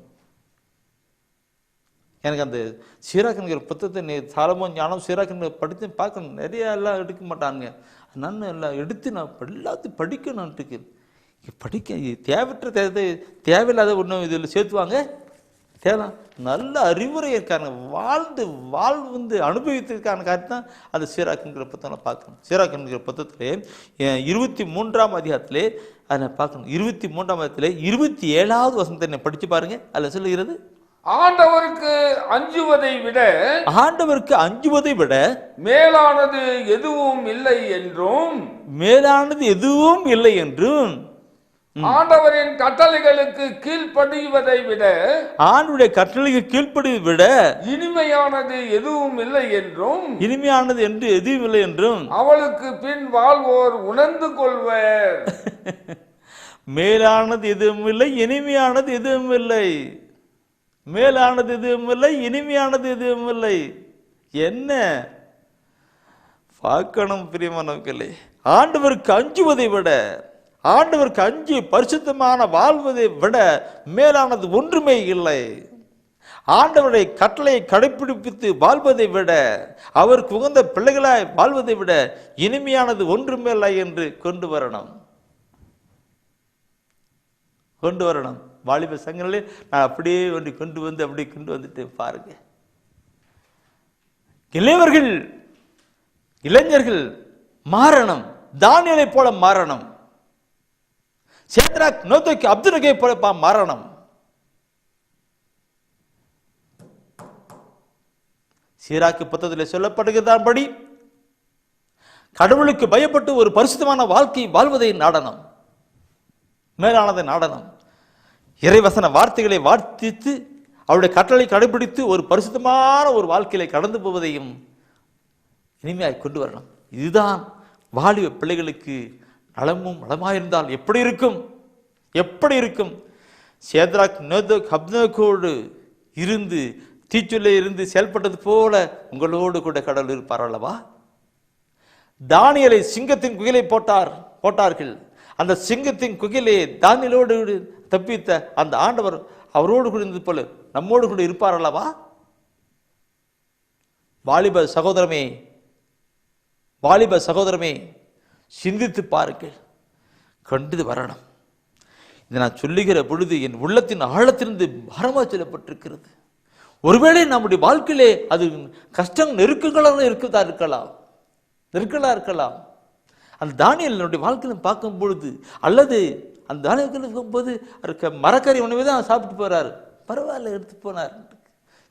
எனக்கு அந்த சீராக் என்கிற புத்தகத்தை சாலமோன் ஞானம் சீராக் படித்து பார்க்கணும். நிறைய எல்லாம் எடுக்க மாட்டாங்க. நான் எல்லாம் எடுத்து நான் எல்லாத்தையும் படிக்கணும்ட்டுக்கு படிக்க தேவையில்லாத ஒன்றும் இதில் சேர்த்துவாங்க. தேவை நல்ல அறிவுரை இருக்காங்க, வாழ்ந்து அனுபவித்திருக்கான காரணம் தான் அந்த சீராக் என்கிற புத்தகம் பார்க்கணும். சீராக் என்கிற புத்தகத்திலே 23ஆம் அதிகாரத்திலே அதை பார்க்கணும். 23ஆம் அதிகாரத்திலே 27வது வசனத்தை படித்து பாருங்க. அதில் சொல்லுகிறது, ஆண்டவருக்கு அஞ்சுவதை விட மேலானது எதுவும் இல்லை என்றும் ஆண்டவரின் கட்டளைகளுக்கு கீழ்ப்படிவதை விட இனிமையானது எதுவும் இல்லை என்றும் அவளுக்கு பின் வாழ்வோர் உணர்ந்து கொள்வர். மேலானது எதுவும் இல்லை, இனிமையானது எதுவும் இல்லை. மேலானது எதுவும் இல்லை, இனிமையானது எதுவும் இல்லை. என்ன பார்க்கணும் பிரியமானவர்களே? ஆண்டவருக்கு அஞ்சுவதை விட, ஆண்டவருக்கு அஞ்சி பரிசுத்தமான வாழ்வதை விட மேலானது ஒன்றுமே இல்லை. ஆண்டவருடைய கட்டளையை கடைபிடித்து வாழ்வதை விட, அவருக்கு உகந்த பிள்ளைகளாய் வாழ்வதை விட இனிமையானது ஒன்றுமே இல்லை என்று கொண்டு வரணும். வாலிப சங்கங்களே, நான் அப்படியே ஒன்று கொண்டு வந்துட்டு பாருங்க. இளைஞர்கள் மாறணும், தானியேலை போல மாறணும், சேத்ராக், நேத்தோக், அப்தனோகை போல மாறணும். சீராக்கு புத்தகத்தில் சொல்லப்படுகிறதான்படி கடவுளுக்கு பயப்பட்டு ஒரு பரிசுத்தமான வாழ்க்கை வாழ்வதை நாடணும், மேலானதை நாடணும். இறைவசன வார்த்தைகளை வார்த்தித்து அவருடைய கட்டளை கடைபிடித்து ஒரு பரிசுத்தமான ஒரு வாழ்க்கையில கடந்து போவதையும் இனிமையாய் கொண்டு வரணும். இதுதான் வாலிப பிள்ளைகளுக்கு நலமும் நலமாயிருந்தால் எப்படி இருக்கும். சேத்ராக் அப்னேகோடு இருந்து தீச்சுளை இருந்து செயல்பட்டது போல உங்களோடு கூட கடவுள் இருப்பார் அல்லவா? தானியேலை சிங்கத்தின் குகையிலே போட்டார்கள். அந்த சிங்கத்தின் குகையிலே தானியேலோடு தப்பித்த அந்த ஆண்டவர் அவரோடு கூட இருந்தது போல நம்மோடு கூட இருப்பார் அல்லவா? வாலிப சகோதரமே சிந்தித்து பாருங்கள், கண்டு வரணும். இதை நான் சொல்லுகிற பொழுது என் உள்ளத்தின் ஆழத்திலிருந்து பாரமாக சொல்லப்பட்டிருக்கிறது. ஒருவேளை நம்முடைய வாழ்க்கையிலே அது கஷ்டம் நெருக்கங்களாக இருக்கலாம். அந்த தானியேலுடைய வாழ்க்கையில் பார்க்கும் பொழுது, அல்லது அந்த தானியேல் இருக்கும்போது மரக்கறி உணவை தான் சாப்பிட்டு போறாரு, பரவாயில்ல எடுத்து போனார்.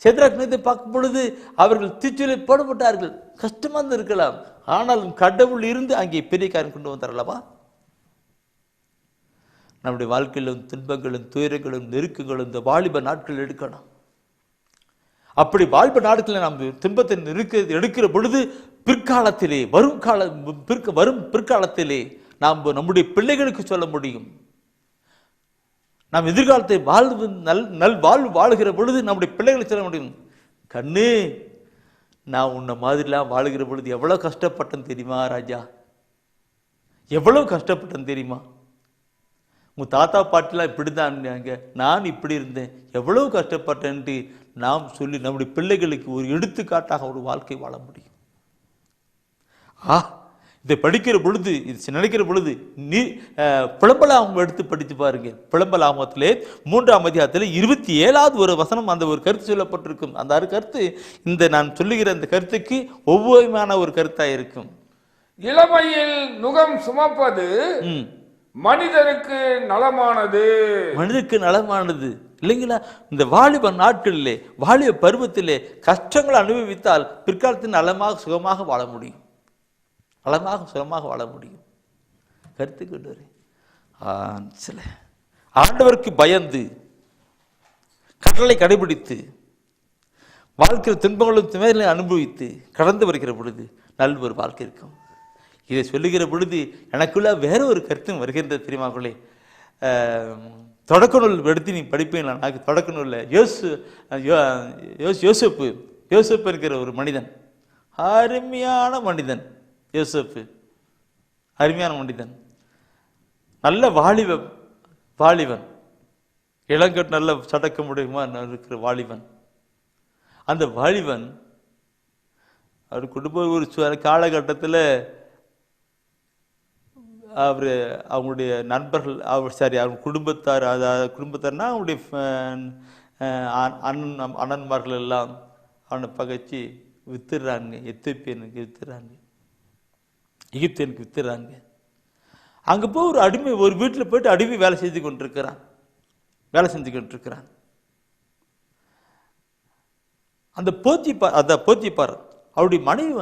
சேத்ராக் பார்க்கும் பொழுது அவர்கள் தீச்சுளை போடப்பட்டார்கள், கஷ்டமா இருக்கலாம். ஆனாலும் கடவுள் இருந்து அங்கே பெரிய காரியம் கொண்டு வந்தார் அல்லவா? நம்முடைய வாழ்க்கையிலும் துன்பங்களும் துயரங்களும் நெருக்கங்களும் இந்த வாலிப நாட்கள் எடுக்கணும். அப்படி வாலிப நாட்களில் நாம் துன்பத்தை எடுக்கிற பொழுது பிற்காலத்திலே வரும் பிற்காலத்திலே நாம் நம்முடைய பிள்ளைகளுக்கு சொல்ல முடியும். நாம் எதிர்காலத்தை வாழ்வு வாழுகிற பொழுது நம்முடைய பிள்ளைகளுக்கு சொல்ல முடியும், கண்ணு நான் உன்னை மாதிரிலாம் வாழுகிற பொழுது எவ்வளவு கஷ்டப்பட்டேன் தெரியுமா ராஜா, எவ்வளவு கஷ்டப்பட்டேன் தெரியுமா, உங்க தாத்தா பாட்டிலாம் இப்படிதான் இருந்தாங்க, நான் இப்படி இருந்தேன், எவ்வளவு கஷ்டப்பட்டேன்ட்டு நாம் சொல்லி நம்முடைய பிள்ளைகளுக்கு ஒரு எடுத்துக்காட்டாக ஒரு வாழ்க்கை வாழ முடியும். இதை படிக்கிற பொழுது, இது நினைக்கிற பொழுது நீ புலம்பலாமம் எடுத்து படித்து பாருங்க. புலம்பலாமத்திலே 3ஆம் அதிகாரத்தில் 27வது ஒரு வசனம் அந்த ஒரு கருத்து சொல்லப்பட்டிருக்கும். அந்த கருத்து இந்த நான் சொல்லுகிற அந்த கருத்துக்கு ஒவ்வொருமான ஒரு கருத்தாக இருக்கும். இளமையில் நுகம் சுமப்பது மனிதனுக்கு நலமானது இல்லைங்களா? இந்த வாலிப நாட்களிலே வாலிப பருவத்திலே கஷ்டங்களை அனுபவித்தால் பிற்காலத்தில் நலமாக சுகமாக வாழ முடியும். கருத்துக்கு சில ஆண்டவருக்கு பயந்து கட்டளை கடைபிடித்து வாழ்க்கையில் துன்பங்களும் துணைகளை அனுபவித்து கடந்து வருகிற பொழுது நல்ல ஒரு வாழ்க்கை இருக்கும். இதை சொல்லுகிற பொழுது எனக்குள்ள வேற ஒரு கருத்தும் வருகின்றது தெரியுமாங்களே. தொடக்க நூல் எடுத்து நீ படிப்பீங்களா? எனக்கு தொடக்க நூலில் யோசேப்பு என்கிற ஒரு மனிதன், அருமையான மனிதன். யோசேப்பு அருமையான மனிதன், நல்ல வாலிபன், இளங்கட்டு நல்ல சடக்க முடியுமா இருக்கிற வாலிபன். அந்த வாலிபன் அவர் குடும்ப ஒரு காலகட்டத்தில் அவங்களுடைய நண்பர்கள் அவங்க குடும்பத்தார்னா அவங்களுடைய அண்ணன்மார்கள் எல்லாம் அவனை பகைச்சு வித்துடுறாங்க, எகிப்தியனுக்கு வித்துடுறாங்க. அங்கே போய் ஒரு அடிமை, ஒரு வீட்டில் போயிட்டு அடிமை வேலை செஞ்சு கொண்டிருக்கிறான். அந்த போத்திபார் அவருடைய மனைவி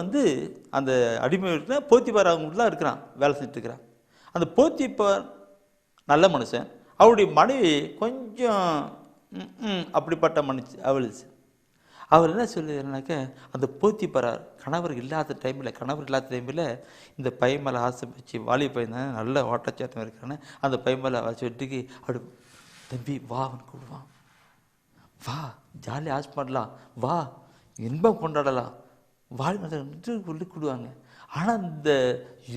அந்த அடிமை வீட்டில் போத்திபார் அவங்க வீட்டில் இருக்கிறான், வேலை செஞ்சுட்டு இருக்கிறான். அந்த போத்திபார் நல்ல மனுஷன், அவருடைய மனைவி கொஞ்சம் அப்படிப்பட்ட அவள் அவர் என்ன சொல்லுறாக்க, அந்த போத்திபார் கணவர் இல்லாத டைமில் இந்த பையன் மேலே ஆசை வச்சு, வாலிப பையன் தான் நல்ல ஓட்டச்சாட்டம் இருக்கான்னு அந்த பையன் மேலே ஆசை விட்டுக்கு அப்படி, தம்பி வா அவன் கூடுவான், வா ஜாலியாக ஆசை பண்ணலாம், வா இன்பம் கொண்டாடலாம், சொல்லி கூடுவாங்க. ஆனால் இந்த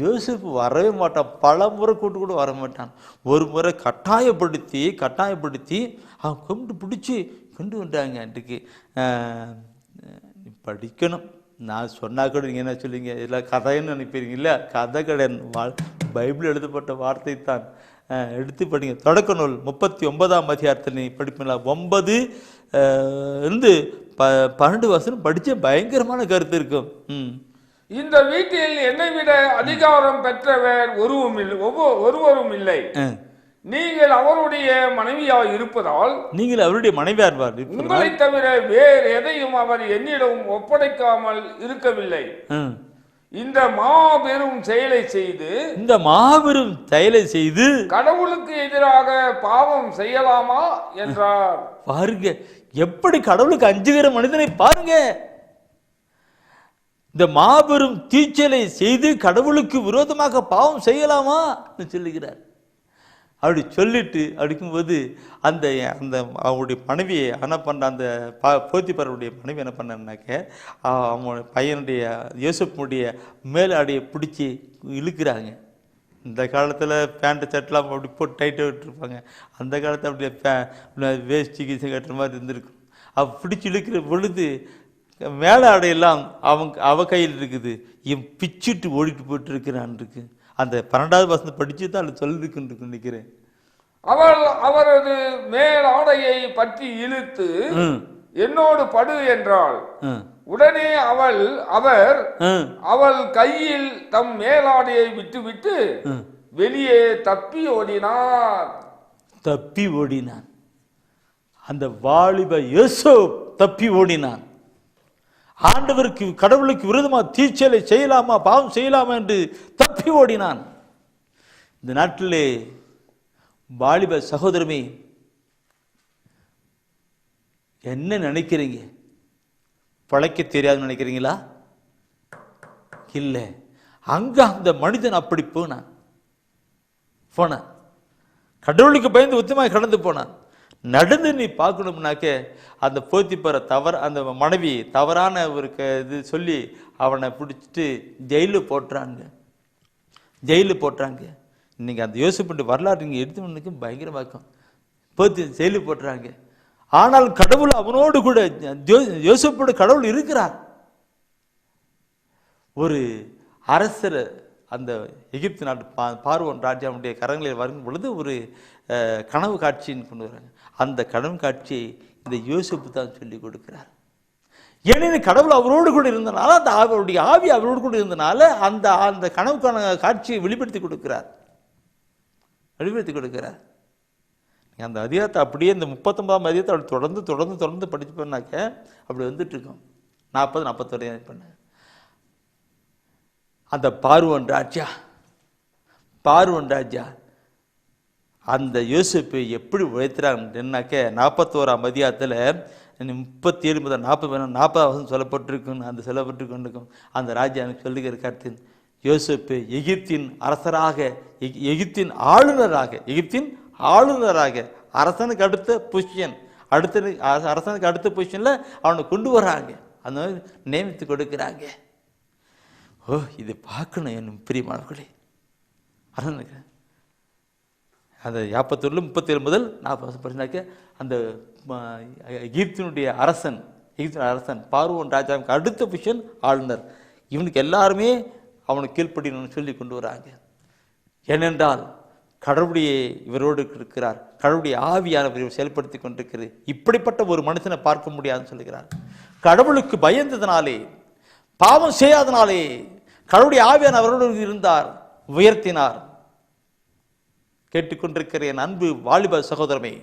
யோசேப்பு வரவே மாட்டான், பல முறை கூட வர மாட்டான். ஒரு முறை கட்டாயப்படுத்தி அவன் கொண்டு வந்தாங்க. அன்றைக்கு படிக்கணும், நான் சொன்னா கூட நீங்கள் என்ன சொல்லுவீங்க, இதெல்லாம் கதைன்னு நினைப்பீங்க. இல்லை, கதை கிடையாது, பைபிள் எழுதப்பட்ட வார்த்தை தான். எடுத்து படிங்க. தொடக்க நூல் 39ஆம் அதிகாரத்தில் நீ படிப்பீங்களா? 9 இருந்து 12 வசனம் படிச்ச பயங்கரமான கருத்து இருக்கும். இந்த வீட்டில் என்னை விட அதிகாரம் பெற்றவர் ஒருவரும் இல்லை. நீங்கள் அவருடைய மனைவியாக இருப்பதால் உங்களை தவிர வேறு எதையும் அவர் என்னிடம் ஒப்படைக்காமல் இருக்கவில்லை. இந்த மாபெரும் செயலை செய்து கடவுளுக்கு எதிராக பாவம் செய்யலாமா என்றார். பாருங்க, எப்படி கடவுளுக்கு அஞ்சுகிற மனிதனை பாருங்க. இந்த மாபெரும் தீச்சலை செய்து கடவுளுக்கு விரோதமாக பாவம் செய்யலாமா சொல்லுகிறார். அப்படி சொல்லிட்டு அடிக்கும்போது அந்த அந்த அவருடைய மனைவியை என்ன பண்ண அந்த போத்திபாருடைய மனைவி என்ன பண்ணாக்க அவங்க பையனுடைய யோசேப்புடைய மேல் அடையை பிடிச்சி இழுக்கிறாங்க. இந்த காலத்தில் பேண்ட்டு சட்டெலாம் அப்படி போட்டு டைட்டாக விட்டுருப்பாங்க. அந்த காலத்தில் அப்படியே வேஷ்டி கீசை கட்டுற மாதிரி இருந்திருக்கும். பிடிச்சி இழுக்கிற பொழுது மேலே அடையெல்லாம் அவ கையில் இருக்குது. இவன் பிச்சுட்டு ஓடிட்டு போயிட்டு இருக்கிறான் இருக்கு. அந்த 12வது வசனத்தை படித்து தான் அது சொல்லிருக்குன்னு நினைக்கிறேன். அவள் அவரது மேல் ஆடையை பற்றி இழுத்து என்னோடு படு என்றாள். உடனே அவர் அவள் கையில் தம் மேலாடையை விட்டுவிட்டு வெளியே தப்பி ஓடினான். அந்த வாலிப யோசேப்பு தப்பி ஓடினான். ஆண்டவருக்கு கடவுளுக்கு விரோதமாக தீச்சலை செய்யலாமா, பாவம் செய்யலாமா என்று தப்பி ஓடினான். இந்த நாட்டிலே வாலிப சகோதரமே என்ன நினைக்கிறீங்க? பழைக்க தெரியாதுன்னு நினைக்கிறீங்களா? இல்லை, அங்க அந்த மனிதன் அப்படி போனான். கடவுளுக்கு பயந்து உத்தமாக கடந்து போனான். நடந்து நீ பார்க்கணும்னாக்க அந்த போத்திபார அந்த மனைவி தவறான ஒரு இது சொல்லி அவனை பிடிச்சிட்டு ஜெயிலில் போட்டுறாங்க. இன்னைக்கு அந்த யோசேப்பு வரலாறு நீங்கள் எடுத்து பயங்கரமாக்கும். போத்தி ஜெயிலில் போட்டுறாங்க. ஆனால் கடவுள் அவனோடு கூட யோசேப்போடு கடவுள் இருக்கிறார். ஒரு அரசர் அந்த எகிப்து நாட்டு பார்வோன் ராஜாவுடைய கரங்களில் வரும் பொழுது ஒரு கனவு காட்சின்னு கொண்டு வராங்க. அந்த கனவு காட்சியை இந்த யோசேப்பு தான் சொல்லி கொடுக்கிறார். ஏனெனில் கடவுள் அவரோடு கூட இருந்தனால, அந்த அவருடைய ஆவி அவரோடு கூட இருந்தனால அந்த அந்த கனவுக்கான காட்சியை வெளிப்படுத்தி கொடுக்கிறார். அந்த அதிகாரத்தை அப்படியே இந்த 39ஆம் அதிகாரத்தை அப்படி தொடர்ந்து படிச்சு பண்ணாக்க அப்படி வந்துட்டு இருக்கோம். 40-41 பண்ண அந்த பார்வோன் ராஜா அந்த யோசேப்பை எப்படி உழைத்துறாங்கன்னாக்க 41ஆம் அதிகாரத்தில் 37 முதல் 40 சொல்லப்பட்டிருக்கும். அந்த சொல்லப்பட்டிருக்கும் அந்த ராஜா எனக்கு சொல்லுகிற கருத்து, யோசேப்பு எகிப்தின் அரசராக, எகிப்தின் ஆளுநராக அரசனுக்கு அடுத்த பொசிஷன், அரசனுக்கு அடுத்த பொசிஷனில் அவனை கொண்டு வராங்க, அந்த மாதிரி நியமித்து கொடுக்குறாங்க. ஓ, இதை பார்க்கணும் என்னும் பிரியமானவர்களே. அரசனுக்கு அந்த 51 37 முதல் 40 படினாக்க அந்த எகிப்தினுடைய அரசன் பார்வோன் ராஜாவுக்கு அடுத்த பொசிஷன் ஆளுநர். இவனுக்கு எல்லாருமே அவனுக்கு கீழ்ப்படினு சொல்லி கொண்டு வராங்க. ஏனென்றால் கடவுளுடைய இவரோடு இருக்கிறார், கடவுளுடைய ஆவியானவர் செயல்படுத்தி கொண்டிருக்கிறது. இப்படிப்பட்ட ஒரு மனுஷனை பார்க்க முடியாதுன்னு சொல்லுகிறார். கடவுளுக்கு பயந்ததினாலே, பாவம் செய்யாதனாலே கடவுளுடைய ஆவியானவரோடு இருந்தார், உயர்த்தினார். கேட்டுக்கொண்டிருக்கிற என் அன்பு வாலிப சகோதரமே,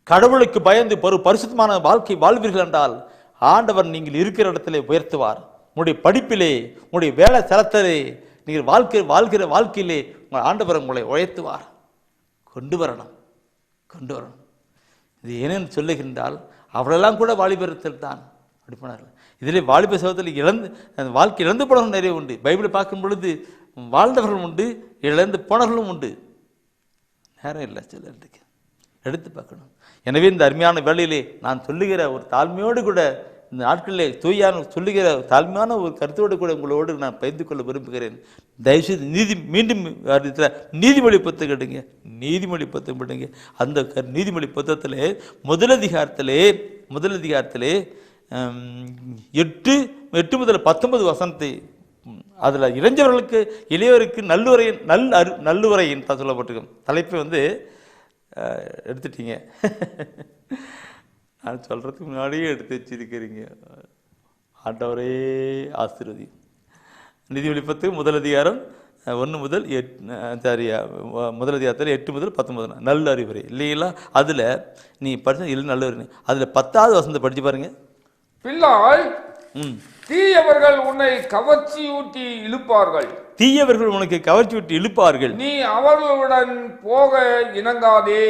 கடவுளுக்கு பயந்து ஒரு பரிசுத்தமான வாழ்க்கை வாழ்வீர்கள் என்றால் ஆண்டவர் நீங்கள் இருக்கிற இடத்திலே உயர்த்துவார். உங்களுடைய படிப்பிலே, உங்களுடைய வேலை தளத்திலே, நீங்கள் வாழ்கிற வாழ்க்கையிலே உங்கள் ஆண்டவர் உங்களை உயர்த்துவார். கொண்டு வரணும். இது ஏனென்னு சொல்லுகின்றால் அவரெல்லாம் கூட வாலிபத்தில் தான் அப்படி போனார்கள். இதிலே வாலிப சகோதரத்தில் அந்த வாழ்க்கை இழந்து போனவர்கள் நிறைய உண்டு. பைபிளை பார்க்கும் பொழுது வாழ்ந்தவர்களும் உண்டு, இழந்து போனவர்களும் உண்டு. நேரம் இல்லை சிலருக்கு எடுத்து பார்க்கணும். எனவே இந்த அருமையான வேளையிலே நான் சொல்லுகிற ஒரு தாழ்மையோடு கூட இந்த நாட்களிலே தூயான சொல்லுகிற தாழ்மையான ஒரு கருத்தோடு கூட உங்களோடு நான் பகிர்ந்து கொள்ள விரும்புகிறேன். தயவுசெய்து மீண்டும் நீதிமொழி புத்தகம் எடுங்க, நீதிமொழி புத்தகம் எடுங்க. அந்த நீதிமொழி புத்தகத்திலே முதல் அதிகாரத்திலே 8 முதல் 19 வசனத்தை, அதில் இளைஞர்களுக்கு இளையோருக்கு நல்லுரையின் தான் சொல்லப்பட்டிருக்கும். தலைப்பை எடுத்துட்டீங்க. நான் சொல்கிறதுக்கு முன்னாடியே எடுத்து வச்சிருக்கிறீங்க. ஆண்டவரே ஆசீர்வதி. நீதிமொழி புத்தகம் முதல் அதிகாரம் 1 முதல் 8 முதல் 19 நல்ல அறிவுரை இல்லைங்களா? அதில் நீ படிச்ச இல்லை நல்ல அறிவுரை. அதில் 10வது வசனத்தை படித்து பாருங்க. பிள்ளாய், தீயவர்கள் உன்னை கவர்ச்சியூட்டி இழுப்பார்கள். தீயவர்கள் உனக்கு கவர்ச்சியூட்டி இழுப்பார்கள். நீ அவர்களுடன் போக இணங்காதே.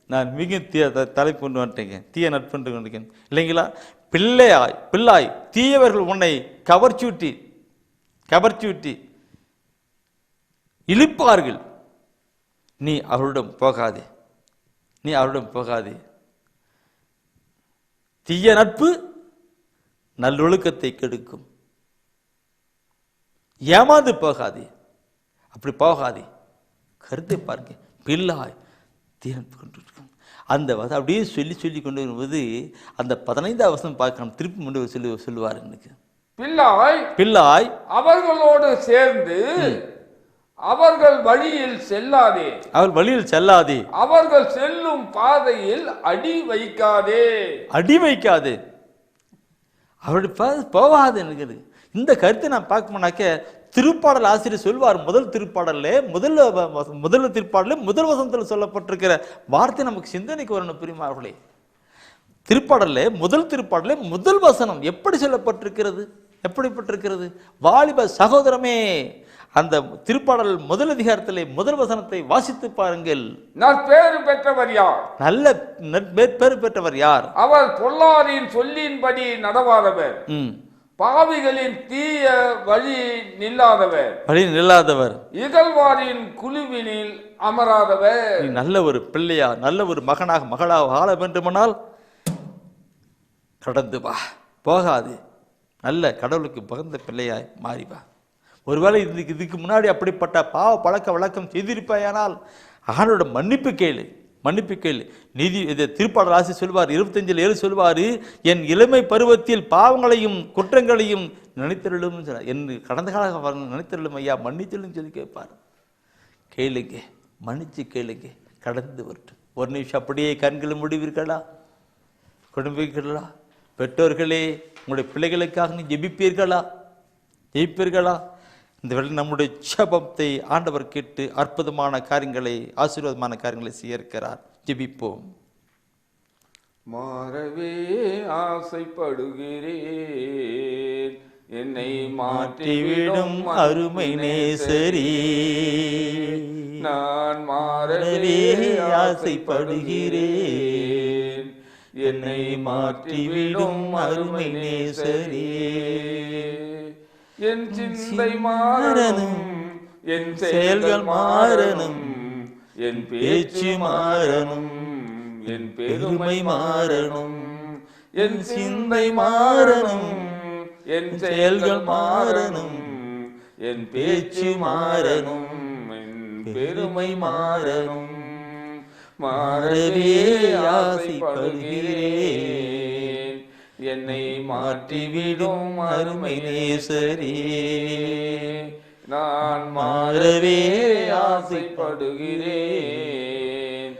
நான் மிக தலைப்பு கொண்டு வந்துட்டேங்க, தீய நட்பு கொண்டு வந்திருக்கேன் இல்லைங்களா? பிள்ளாய், தீயவர்கள் உன்னை கவர்ச்சியூட்டி இழுப்பார்கள். நீ அவரிடம் போகாதே, நீ அவரிடம் போகாதே. தீய நட்பு நல்லொழுக்கத்தை கெடுக்கும். ஏமாந்து போகாதே, அப்படி போகாதே. கருத்தை பாருங்க, பிள்ளாய் தீர்ப்பு கொண்டிருக்கும். அந்த அப்படியே சொல்லி சொல்லி கொண்டு வரும்போது அந்த 15ஆம் வசனம் பார்க்கணும். திருப்பி முன்னாடி சொல்லுவார் எனக்கு, பிள்ளாய் பிள்ளாய் அவர்களோடு சேர்ந்து அவர்கள் வழியில் செல்லாதே, அவர் வழியில் செல்லாதே, அவர்கள் செல்லும் பாதையில் அடி வைக்காதே, அடி வைக்காதே, அவருடைய போகாது எனக்கு. இந்த கருத்தை நான் பார்க்கணும்னாக்க திருப்பாடல் ஆசிரியர் சொல்வார். முதல் திருப்பாடல்ல முதல் வசனத்தில் சொல்லப்பட்டிருக்கிற வார்த்தை நமக்கு சிந்தனைக்கு வரணும் பிரியமானவர்களே. திருப்பாடல்ல முதல் வசனம் எப்படி சொல்லப்பட்டிருக்கிறது? எப்படிப்பட்டிருக்கிறது? வாலிப சகோதரமே, அந்த திருப்பாடல் முதல் அதிகாரத்திலே முதல் வசனத்தை வாசித்து பாருங்கள். நற்பேறு பெற்றவர் யார்? நல்ல பேறு பெற்றவர் யார்? அவர் பொல்லாரின் சொல்லின்படி நடவாதவர், பாவிகளின் தீய வழி நில்லாதவர், இகழ்வாரின் குழுவினில் அமராதவர். நீ நல்ல ஒரு பிள்ளையா, நல்ல ஒரு மகனாக மகளாக வாழ வேண்டுமானால் கடந்து வா, போகாது. நல்ல கடவுளுக்கு பகந்த பிள்ளையாய் மாறிவா. ஒருவேளை இதுக்கு முன்னாடி அப்படிப்பட்ட பாவ பழக்க வழக்கம் செய்திருப்பாயானால் ஆனோட மன்னிப்பு கேளு, மன்னிப்பு கேளு. நீதி இதை திருப்பாடல் ஆசி சொல்வார், 25:7 சொல்வார், என் இளமை பருவத்தில் பாவங்களையும் குற்றங்களையும் நினைத்தருளும், என் கடந்த கால நினைத்தருளும் ஐயா, மன்னித்தருளும் சொல்லி கேட்பார். கேளுங்க, மன்னிச்சு கேளுங்க, கடந்து வரட்டும். ஒரு நிமிஷம் அப்படியே கண்களை முடிவீர்களா? குடும்பீர்களா? பெற்றோர்களே, உங்களுடைய பிள்ளைகளுக்காக நீ ஜெபிப்பீர்களா? இந்த வேளை நம்முடைய ஜெபத்தை ஆண்டவர் கேட்டு அற்புதமான காரியங்களை, ஆசீர்வாதமான காரியங்களை செய்ய இருக்கிறார். ஜெபிப்போம். மாறவே ஆசைப்படுகிறேன், என்னை மாற்றிவிடும் அருமை நேசரே. நான் மாறவே ஆசைப்படுகிறேன், என்னை மாற்றிவிடும் அருமை நேசரே. என் சிந்தை மாறணும், என் செயல்கள் மாறணும், என் பேச்சு மாறணும், என் பெருமை மாறணும். என் சிந்தை மாறணும், என் செயல்கள் மாறணும், என் பேச்சு மாறணும், என் பெருமை மாறணும். மாறவே ஆசைப்படுகிறேன், என்னை மாற்றிவிடும் அருமை நேசரே. நான் மாறவே ஆசைப்படுகிறேன்,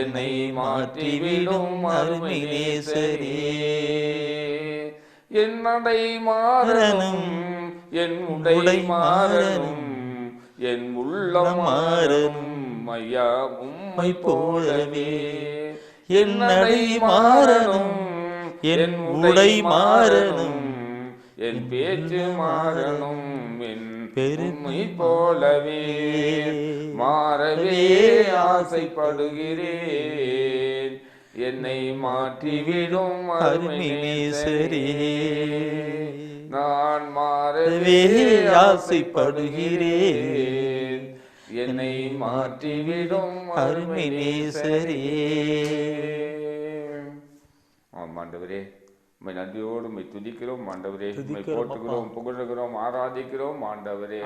என்னை மாற்றிவிடும் அருமை நேசரே. என் நடை மாறணும், என் உடை மாறணும், என் உள்ளம் மாறணும் ஐயா உம்மை போலவே. என் நடை மாறணும், என் உடை மாறணும், என் பேச்சு மாறணும், என் பெருமை போலவே. மாறவே ஆசைப்படுகிறேன், என்னை மாற்றிவிடும் அருமை நேசரே. நான் மாறவே ஆசைப்படுகிறேன், என்னை மாற்றிவிடும் அருமை நேசரே. ஆண்டவரே, உம்மை நன்றியோடு உம்மை துதிக்கிறோம் ஆண்டவரே, உம்மை போற்றுகிறோம், புகழுகிறோம், ஆராதிக்கிறோம் ஆண்டவரே.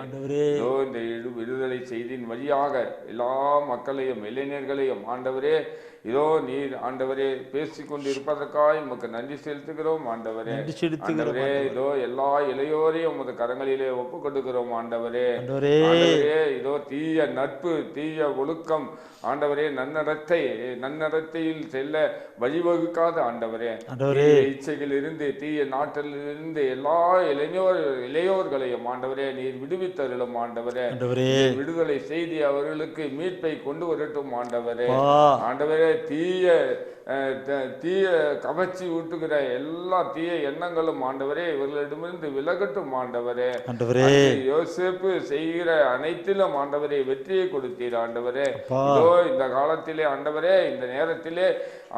இதோ இந்த விடுதலை செய்தியின் வழியாக எல்லா மக்களையும் இளைஞர்களையும் ஆண்டவரே, இதோ நீர் ஆண்டவரே பேசிக்கொண்டு இருப்பதற்காக உமக்கு நன்றி செலுத்துகிறோம் ஆண்டவரே. ஆண்டவரே, இதோ எல்லா இளையோரையும் உமது கரங்களிலே ஒப்பு கொடுக்கிறோம் ஆண்டவரே. ஆண்டவரே, இதோ தீய நட்பு, தீய ஒழுக்கம் ஆண்டவரே, நன்னடத்தையில் செல்ல வழிவகுக்காத ஆண்டவரே, இச்சையில் இருந்து தீய நாட்டிலிருந்து எல்லா இளையோர்களையும் ஆண்டவரே நீர் விடுவித்தருளும் ஆண்டவரே. விடுதலை செய்தி அவர்களுக்கு மீட்பை கொண்டு வரட்டும் ஆண்டவரே. ஆண்டவரே, தீய தீய கவர்ச்சி ஊட்டுகிற எல்லா தீய எண்ணங்களும் ஆண்டவரே இவர்களிடமிருந்து விலகட்டும் ஆண்டவரே. யோசேப்பு செய்கிற அனைத்திலும் ஆண்டவரே வெற்றியை கொடுத்தீர் ஆண்டவரே. இதோ இந்த காலத்திலே ஆண்டவரே, இந்த நேரத்திலே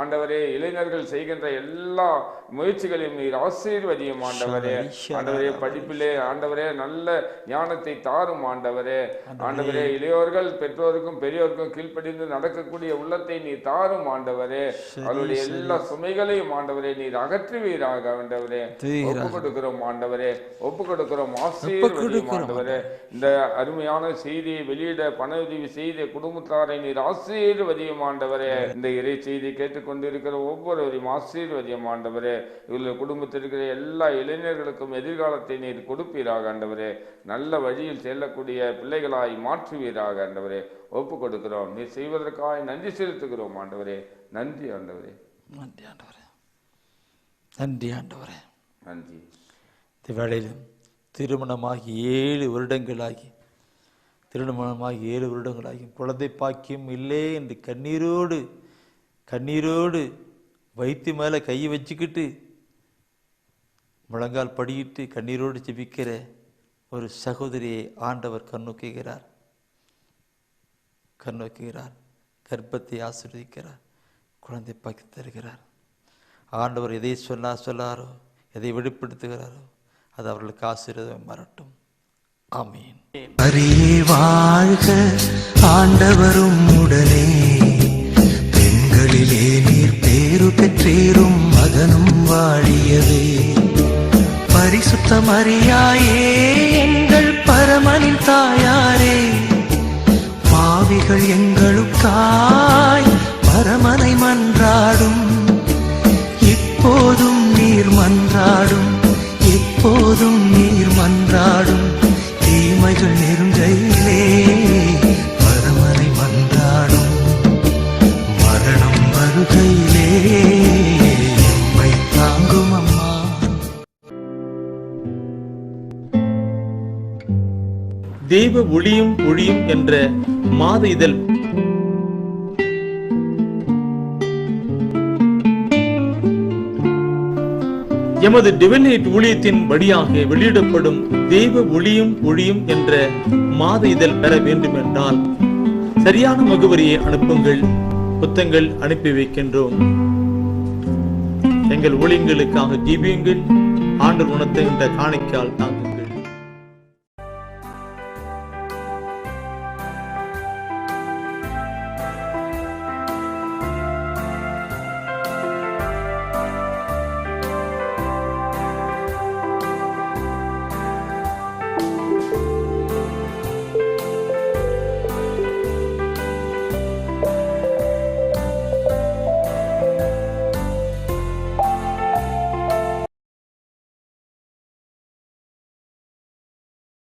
ஆண்டவரே, இளைஞர்கள் செய்கின்ற எல்லா முயற்சிகளையும் நீர் ஆசீர்வதியும் ஆண்டவரே. ஆண்டவரே, படிப்பிலே ஆண்டவரே நல்ல ஞானத்தை தாரும் ஆண்டவரே. ஆண்டவரே, இளையோர்கள் பெற்றோருக்கும் பெரியோருக்கும் கீழ்ப்படிந்து நடக்கக்கூடிய உள்ளத்தை நீர் தாரும் ஆண்டவரே. அவருடைய எல்லா சுமைகளையும் ஆண்டவரே நீர் அகற்றுவீராக ஆண்டவரே. ஒப்பு கொடுக்கிறோம் ஆண்டவரே, ஒப்பு கொடுக்கிறோம், ஆசீர்வதியும் ஆண்டவரே. இந்த அருமையான செய்தியை வெளியிட பண உதவி செய்த குடும்பத்தாரை நீர் ஆசீர்வதியும் ஆண்டவரே. இந்த இறை செய்தி கேட்டுக்கொண்டிருக்கிற ஒவ்வொருவரையும் ஆசீர்வதியும் ஆண்டவரே. இவர்கள் குடும்பத்தில் இருக்கிற எல்லா இளைஞர்களுக்கும் எதிர்காலத்தை நீர் கொடுப்பீராக ஆண்டவரே. நல்ல வழியில் செல்லக்கூடிய பிள்ளைகளாய் மாற்றுவீராக ஆண்டவரே. ஒப்பு கொடுக்கிறோம். நீர் செய்வதற்காக நன்றி செலுத்துகிறோம் ஆண்டவரே. நன்றி ஆண்டவரே, நன்றி ஆண்டவரே, நன்றி ஆண்டவரே, நன்றி. இந்த வேளையிலும் திருமணமாகி 7 வருடங்களாகி குழந்தை பாக்கியம் இல்லை என்று கண்ணீரோடு வயிற்று மேலே கையை வச்சுக்கிட்டு முழங்கால் படியிட்டு கண்ணீரோடு ஜெபிக்கிற ஒரு சகோதரியை ஆண்டவர் கண்ணோக்குகிறார். கர்ப்பத்தை ஆசீர்வதிக்கிறார், குழந்தை பாக்கி தருகிறார். ஆண்டவர் எதை சொல்லாரோ, எதை வெளிப்படுத்துகிறாரோ அது அவர்களுக்கு ஆசீர்வாதம் மாறட்டும். ஆமீன். அரியே வாழ்க, ஆண்டவரும் உடனே, பெண்களிலே நீர் பேரு பெற்றீரும், மகனும் வாழியவே. பரிசுத்த மரியாயே, எங்கள் பரமனின் தாயாரே, பாவிகள் எங்களுக்காய் பரமனை மன்றாடும். இப்போதும் நீர் மன்றாடும், எப்போதும் நீர் மன்றாடும். தீமைகள் நெருங்கையிலே பரமனை மன்றாடும். மரணம் வருகையிலே எம்மை தாங்கும் அம்மா. தெய்வ ஒளியும் ஒளியும் என்ற மாத இதழ் எமது டிவைனைட் ஊழியத்தின் வழியாக வெளியிடப்படும் தெய்வ ஒளியும் ஒளியும் என்ற மாத இதழ் பெற வேண்டும் என்றால் சரியான முகவரியை அனுப்புங்கள். புத்தகங்கள் அனுப்பி வைக்கின்றோம். எங்கள் ஊழியங்களுக்காக ஜெபியுங்கள். ஆண்டவர் உணர்த்துகின்ற காணிக்கையால் தாங்க.